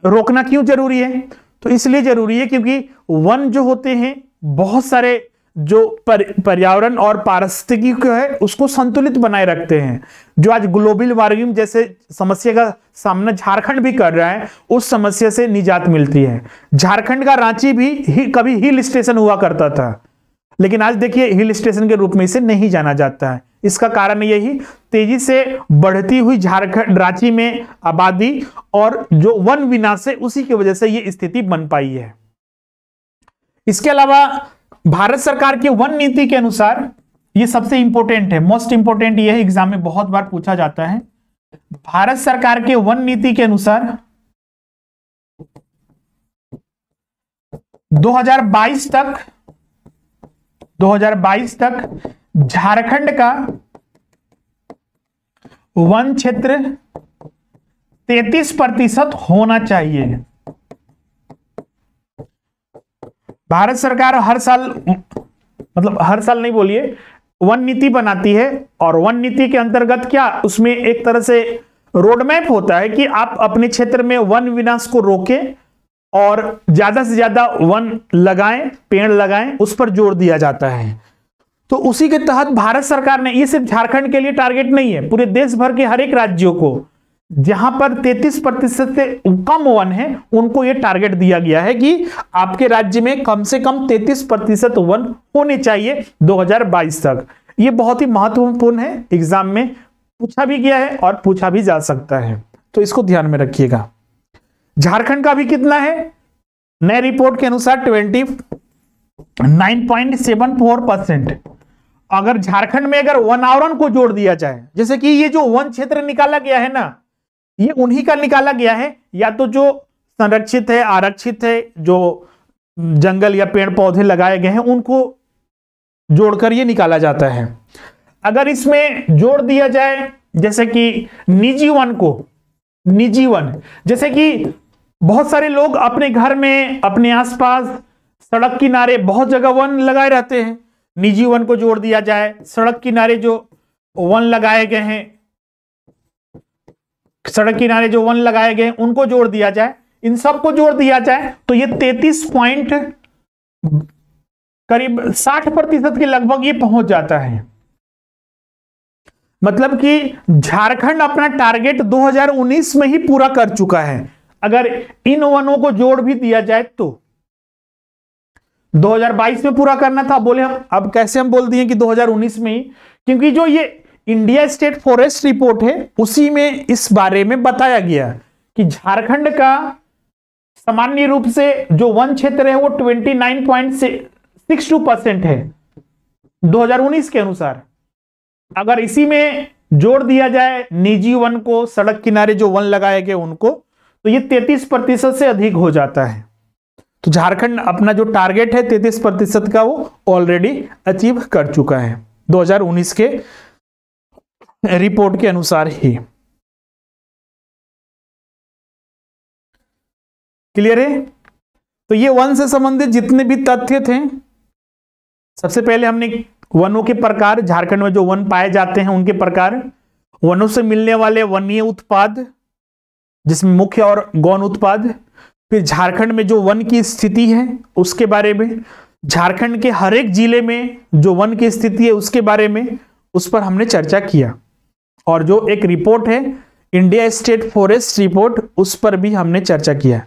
S1: रोकना क्यों जरूरी है? तो इसलिए जरूरी है क्योंकि वन जो होते हैं बहुत सारे जो पर्यावरण और पारिस्थितिकी को है उसको संतुलित बनाए रखते हैं। जो आज ग्लोबल वार्मिंग जैसे समस्या का सामना झारखंड भी कर रहा है, उस समस्या से निजात मिलती है। झारखंड का रांची भी कभी हिल स्टेशन हुआ करता था, लेकिन आज देखिए हिल स्टेशन के रूप में इसे नहीं जाना जाता है। इसका कारण यही तेजी से बढ़ती हुई झारखंड रांची में आबादी और जो वन विनाश है उसी की वजह से ये स्थिति बन पाई है। इसके अलावा भारत सरकार की वन नीति के अनुसार, ये सबसे इंपॉर्टेंट है, मोस्ट इंपॉर्टेंट ये है, एग्जाम में बहुत बार पूछा जाता है। भारत सरकार के वन नीति के अनुसार 2022 तक झारखंड का वन क्षेत्र 33% होना चाहिए। भारत सरकार हर साल, मतलब हर साल नहीं बोलिए, वन नीति बनाती है, और वन नीति के अंतर्गत क्या उसमें एक तरह से रोड मैप होता है कि आप अपने क्षेत्र में वन विनाश को रोकें और ज्यादा से ज्यादा वन लगाएं, पेड़ लगाएं, उस पर जोर दिया जाता है। तो उसी के तहत भारत सरकार ने, ये सिर्फ झारखंड के लिए टारगेट नहीं है, पूरे देश भर के हर एक राज्यों को जहां पर 33% से कम वन है उनको ये टारगेट दिया गया है कि आपके राज्य में कम से कम 33% वन होने चाहिए 2022 तक। ये बहुत ही महत्वपूर्ण है, एग्जाम में पूछा भी गया है और पूछा भी जा सकता है, तो इसको ध्यान में रखिएगा। झारखंड का भी कितना है, नए रिपोर्ट के अनुसार 29.74%। अगर झारखंड में अगर वन आवरण को जोड़ दिया जाए, जैसे कि ये जो वन क्षेत्र निकाला गया है ना, ये उन्हीं का निकाला गया है, या तो जो संरक्षित है, आरक्षित है, जो जंगल या पेड़ पौधे लगाए गए हैं उनको जोड़कर ये निकाला जाता है। अगर इसमें जोड़ दिया जाए जैसे कि निजी वन को, निजी वन जैसे कि बहुत सारे लोग अपने घर में, अपने आसपास, सड़क किनारे बहुत जगह वन लगाए रहते हैं, निजी वन को जोड़ दिया जाए। सड़क किनारे जो वन लगाए गए हैं, सड़क किनारे जो वन लगाए गए हैं उनको जोड़ दिया जाए, इन सबको जोड़ दिया जाए तो ये 33 पॉइंट करीब 60% के लगभग ये पहुंच जाता है। मतलब कि झारखंड अपना टारगेट 2019 में ही पूरा कर चुका है। अगर इन वनों को जोड़ भी दिया जाए तो 2022 में पूरा करना था, बोले हम, अब कैसे हम बोल दिए कि 2019 में ही, क्योंकि जो ये इंडिया स्टेट फॉरेस्ट रिपोर्ट है उसी में इस बारे में बताया गया कि झारखंड का सामान्य रूप से जो वन क्षेत्र है वो 29.62% है 2019 के अनुसार। अगर इसी में जोड़ दिया जाए निजी वन को, सड़क किनारे जो वन लगाए गए उनको, तो ये 33% से अधिक हो जाता है। तो झारखंड अपना जो टारगेट है 33% का वो ऑलरेडी अचीव कर चुका है 2019 के रिपोर्ट के अनुसार ही। क्लियर है? तो ये वन से संबंधित जितने भी तथ्य थे, सबसे पहले हमने वनों के प्रकार, झारखंड में जो वन पाए जाते हैं उनके प्रकार, वनों से मिलने वाले वन्य उत्पाद जिसमें मुख्य और गौण उत्पाद, फिर झारखंड में जो वन की स्थिति है उसके बारे में, झारखंड के हर एक जिले में जो वन की स्थिति है उसके बारे में, उस पर हमने चर्चा किया। और जो एक रिपोर्ट है इंडिया स्टेट फॉरेस्ट रिपोर्ट, उस पर भी हमने चर्चा किया।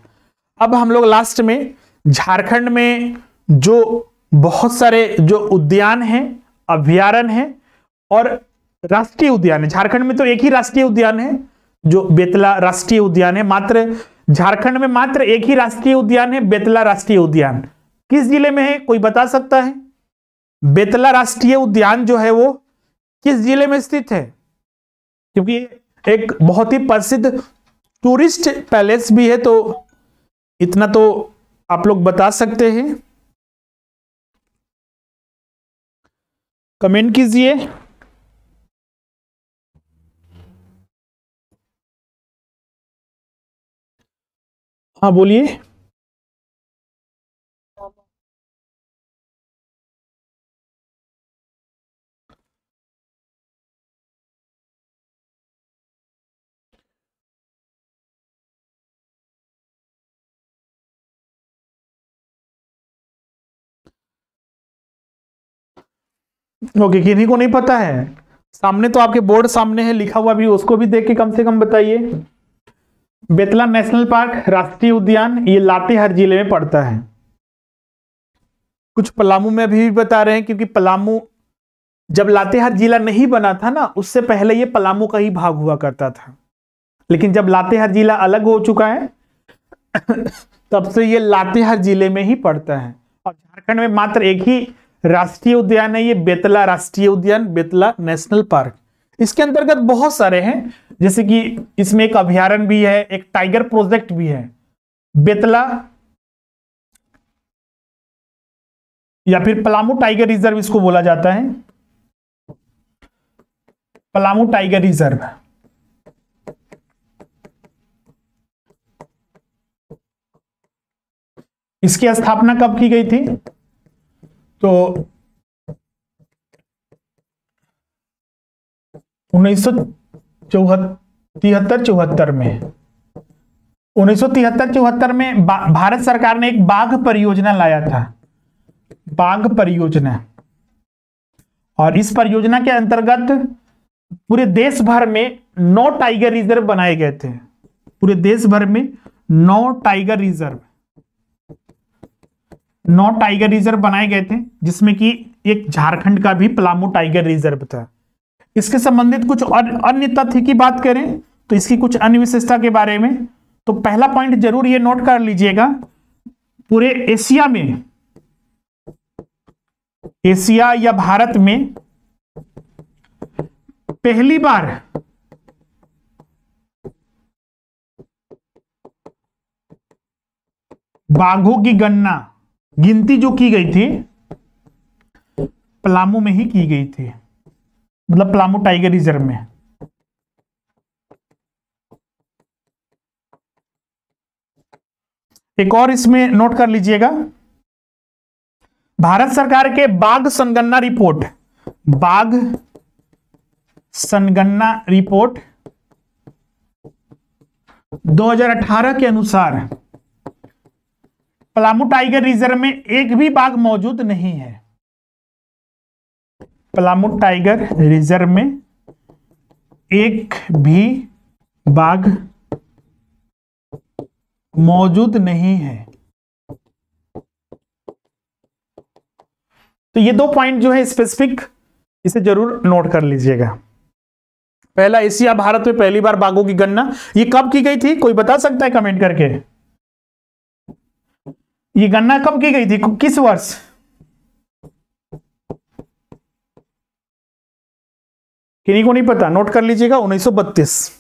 S1: अब हम लोग लास्ट में झारखंड में जो बहुत सारे जो उद्यान हैं, अभयारण्य हैं और राष्ट्रीय उद्यान है। झारखंड में तो एक ही राष्ट्रीय उद्यान है जो बेतला राष्ट्रीय उद्यान है, मात्र झारखंड में मात्र एक ही राष्ट्रीय उद्यान है, बेतला राष्ट्रीय उद्यान। किस जिले में है, कोई बता सकता है? बेतला राष्ट्रीय उद्यान जो है वो किस जिले में स्थित है? क्योंकि एक बहुत ही प्रसिद्ध टूरिस्ट पैलेस भी है, तो इतना तो आप लोग बता सकते हैं, कमेंट कीजिए। हाँ बोलिए। ओके, किन्हीं को नहीं पता है? सामने तो आपके बोर्ड सामने है लिखा हुआ भी, उसको भी देख के कम से कम बताइए। बेतला नेशनल पार्क राष्ट्रीय उद्यान ये लातेहार जिले में पड़ता है। कुछ पलामू में भी बता रहे हैं, क्योंकि पलामू जब लातेहार जिला नहीं बना था ना, उससे पहले ये पलामू का ही भाग हुआ करता था, लेकिन जब लातेहार जिला अलग हो चुका है तब से ये लातेहार जिले में ही पड़ता है। और झारखंड में मात्र एक ही राष्ट्रीय उद्यान है, ये बेतला राष्ट्रीय उद्यान, बेतला नेशनल पार्क। इसके अंतर्गत बहुत सारे हैं, जैसे कि इसमें एक अभयारण्य भी है, एक टाइगर प्रोजेक्ट भी है, बेतला या फिर पलामू टाइगर रिजर्व इसको बोला जाता है, पलामू टाइगर रिजर्व। इसकी स्थापना कब की गई थी? तो 1973-74 में, 1973-74 में भारत सरकार ने एक बाघ परियोजना लाया था, बाघ परियोजना। और इस परियोजना के अंतर्गत पूरे देश भर में 9 टाइगर रिजर्व बनाए गए थे। पूरे देश भर में 9 टाइगर रिजर्व बनाए गए थे, जिसमें कि एक झारखंड का भी पलामू टाइगर रिजर्व था। इसके संबंधित कुछ अन्य तथ्य की बात करें तो इसकी कुछ अन्य विशेषता के बारे में, तो पहला पॉइंट जरूर ये नोट कर लीजिएगा, पूरे एशिया या भारत में पहली बार बाघों की गिनती जो की गई थी पलामू में ही की गई थी, मतलब पलामू टाइगर रिजर्व में। एक और इसमें नोट कर लीजिएगा, भारत सरकार के बाघ संगणना रिपोर्ट 2018 के अनुसार पलामू टाइगर रिजर्व में एक भी बाघ मौजूद नहीं है। पलामू टाइगर रिजर्व में एक भी बाघ मौजूद नहीं है। तो ये 2 पॉइंट जो है स्पेसिफिक, इसे जरूर नोट कर लीजिएगा। पहला, एशिया भारत में पहली बार बाघों की गणना, ये कब की गई थी, कोई बता सकता है कमेंट करके? ये गणना कब की गई थी, किस वर्ष? किन्हीं को नहीं पता, नोट कर लीजिएगा, 1932।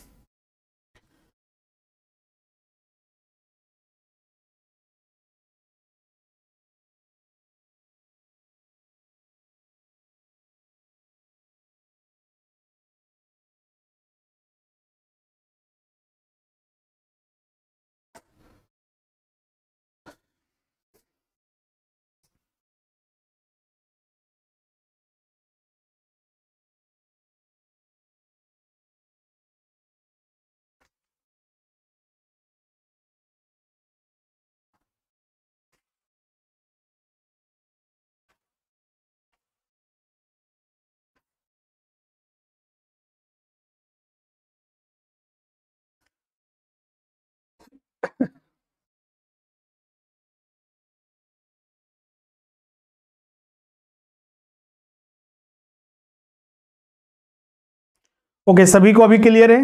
S1: ओके, सभी को अभी क्लियर है?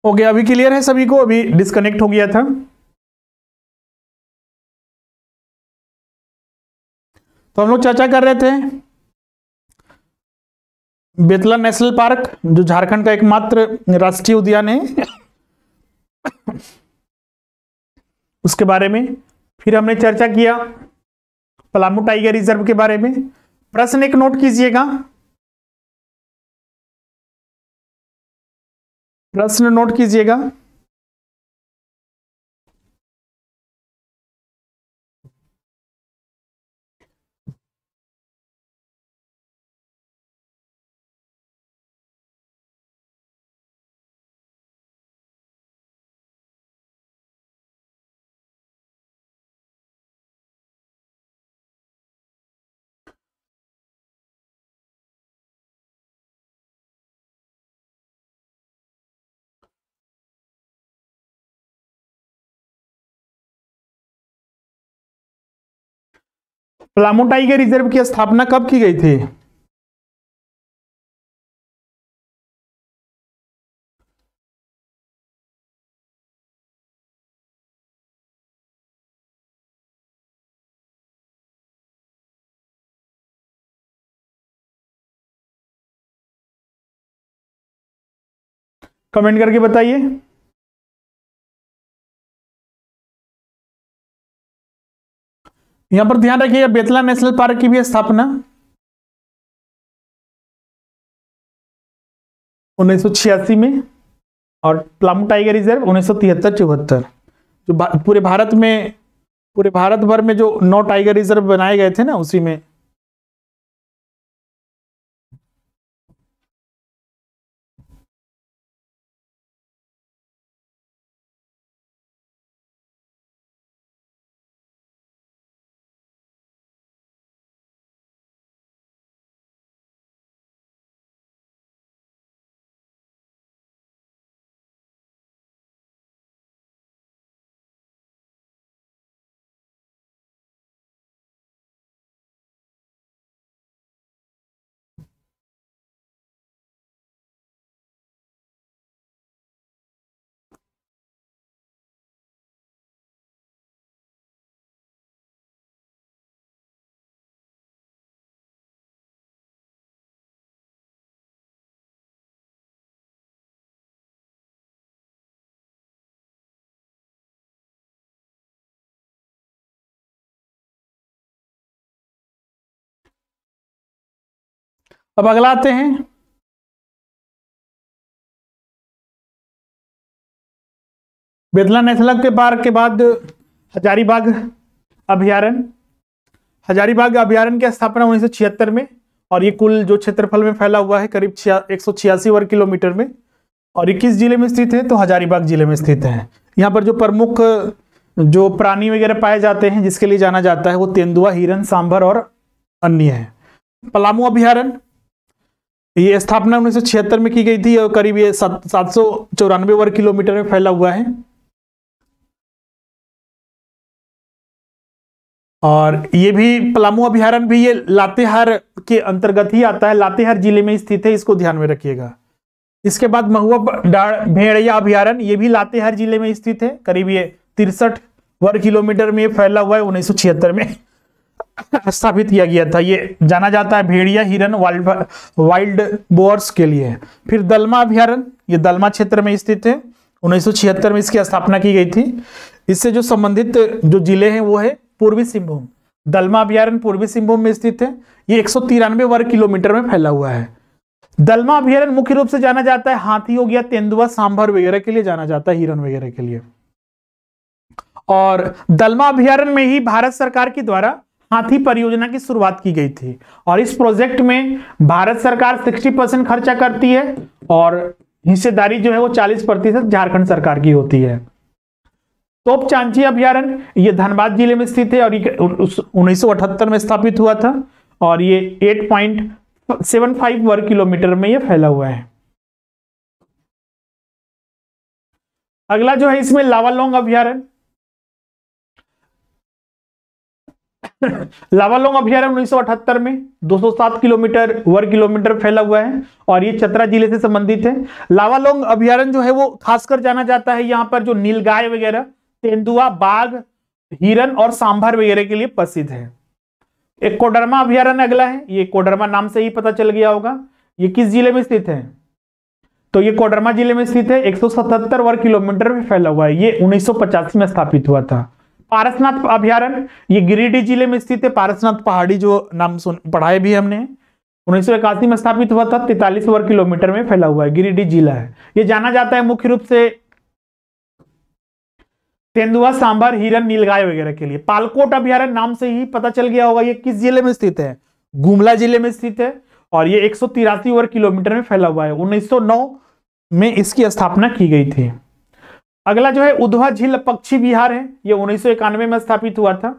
S1: ओके, अभी क्लियर है सभी को? अभी डिस्कनेक्ट हो गया था। तो हम लोग चर्चा कर रहे थे बेतला नेशनल पार्क, जो झारखंड का एकमात्र राष्ट्रीय उद्यान है, उसके बारे में। फिर हमने चर्चा किया पलामू टाइगर रिजर्व के बारे में। प्रश्न एक नोट कीजिएगा, प्रश्न नोट कीजिएगा। पलामू टाइगर रिजर्व की स्थापना कब की गई थी? कमेंट करके बताइए। यहां पर ध्यान रखिएगा, बेतला नेशनल पार्क की भी स्थापना 1986 में, और पलामू टाइगर रिजर्व 1973-74। जो पूरे भारत में पूरे भारत भर में जो 9 टाइगर रिजर्व बनाए गए थे ना, उसी में। अब अगला आते हैं, बेतला नेशनल के पार्क के बाद हजारीबाग अभयारण्य। हजारीबाग अभयारण्य की स्थापना 1976 में, और ये कुल जो क्षेत्रफल में फैला हुआ है करीब 186 वर्ग किलोमीटर में, और 21 जिले में स्थित है, तो हजारीबाग जिले में स्थित है। यहाँ पर जो प्रमुख जो प्राणी वगैरह पाए जाते हैं जिसके लिए जाना जाता है वो तेंदुआ, हिरन, सांभर और अन्य है। पलामू अभयारण्य, ये स्थापना 1976 में की गई थी और करीब ये 794 वर्ग किलोमीटर में फैला हुआ है। और ये भी पलामू अभयारण्य भी ये लातेहार के अंतर्गत ही आता है, लातेहार जिले में स्थित है, इसको ध्यान में रखिएगा। इसके बाद महुआ भेड़िया अभयारण्य, ये भी लातेहार जिले में स्थित है, करीब ये 63 वर्ग किलोमीटर में फैला हुआ है। 1976 में स्थापित किया गया था। ये जाना जाता है भेड़िया, हिरन, वाइल्ड बोअर्स के लिए। फिर दलमा अभयारण्य, ये दलमा क्षेत्र में स्थित है, 1976 में इसकी स्थापना की गई थी। इससे जो संबंधित जो जिले हैं वो है पूर्वी सिंहभूम। दलमा अभयारण्य पूर्वी सिंहभूम में स्थित है, ये 193 वर्ग किलोमीटर में फैला हुआ है। दलमा अभयारण्य मुख्य रूप से जाना जाता है हाथी हो गया, तेंदुआ, सांभर वगैरह के लिए जाना जाता है, हिरन वगैरह के लिए। और दलमा अभयारण्य में ही भारत सरकार के द्वारा हाथी परियोजना की शुरुआत की गई थी, और इस प्रोजेक्ट में भारत सरकार 60% खर्चा करती है और हिस्सेदारी जो है वो 40% झारखंड सरकार की होती है। तोपचांची अभयारण्य, ये धनबाद जिले में स्थित है और ये 1978 में स्थापित हुआ था, और ये 8.75 वर्ग किलोमीटर में ये फैला हुआ है। अगला जो है इसमें लावालोंग अभयारण्य। लावालोंग अभयारण्य 1978 में 207 वर्ग किलोमीटर फैला हुआ है, और ये चतरा जिले से संबंधित है। लावालोंग अभयारण्य जो है वो खासकर जाना जाता है यहाँ पर जो नीलगाय वगैरह, तेंदुआ, बाघ, हिरन और सांभर वगैरह के लिए प्रसिद्ध है। एक कोडरमा अभयारण्य अगला है, ये कोडरमा नाम से ही पता चल गया होगा। ये किस जिले में स्थित है? तो ये कोडरमा जिले में स्थित है, 177 वर्ग किलोमीटर में फैला हुआ है। ये 1985 में स्थापित हुआ था। पारसनाथ अभयारण्य, ये गिरिडीह जिले में स्थित है। पारसनाथ पहाड़ी जो नाम पढ़ाए भी हमने, 1981 में स्थापित हुआ था, 43 वर्ग किलोमीटर में फैला हुआ है, गिरिडीह जिला है। ये जाना जाता है मुख्य रूप से तेंदुआ, सांभर, हिरन, नीलगाय वगैरह के लिए। पालकोट अभयारण्य नाम से ही पता चल गया होगा, ये किस जिले में स्थित है? गुमला जिले में स्थित है, और ये 183 वर्ग किलोमीटर में फैला हुआ है। 1909 में इसकी स्थापना की गई थी। अगला जो है उधवा झील पक्षी विहार है, ये 1991 में स्थापित हुआ था,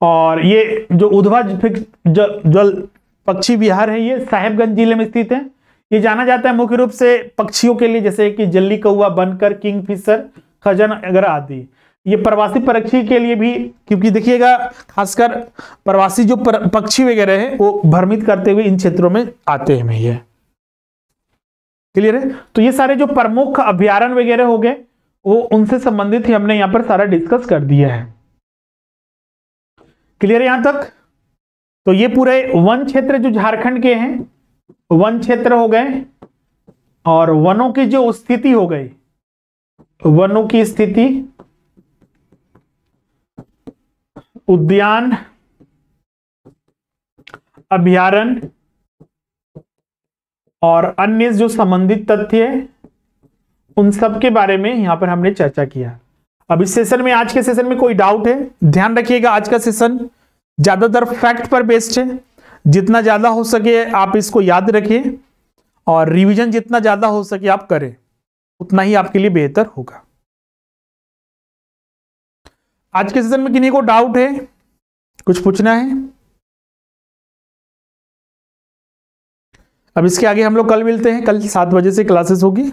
S1: और ये जो उधवा जल पक्षी विहार है ये साहेबगंज जिले में स्थित है। ये जाना जाता है मुख्य रूप से पक्षियों के लिए, जैसे कि जल्ली कौआ, बनकर, किंगफिशर, खजन वगैरह आदि। ये प्रवासी पक्षी के लिए भी, क्योंकि देखिएगा खासकर प्रवासी जो पक्षी वगैरह है वो भ्रमित करते हुए इन क्षेत्रों में आते हैं। ये क्लियर है? तो ये सारे जो प्रमुख अभयारण्य वगैरह हो गए वो उनसे संबंधित ही हमने यहां पर सारा डिस्कस कर दिया है। क्लियर है यहां तक? तो ये पूरे वन क्षेत्र जो झारखंड के हैं, वन क्षेत्र हो गए, और वनों की जो स्थिति हो गई, वनों की स्थिति, उद्यान, अभयारण्य और अन्य जो संबंधित तथ्य है, उन सब के बारे में यहां पर हमने चर्चा किया। अब इस सेशन में, आज के सेशन में कोई डाउट है? ध्यान रखिएगा, आज का सेशन ज्यादातर फैक्ट पर बेस्ड है। जितना ज्यादा हो सके आप इसको याद रखिए और रिवीजन जितना ज्यादा हो सके आप करें, उतना ही आपके लिए बेहतर होगा। आज के सेशन में किन्हीं को डाउट है, कुछ पूछना है? अब इसके आगे हम लोग कल मिलते हैं, कल 7 बजे से क्लासेस होगी।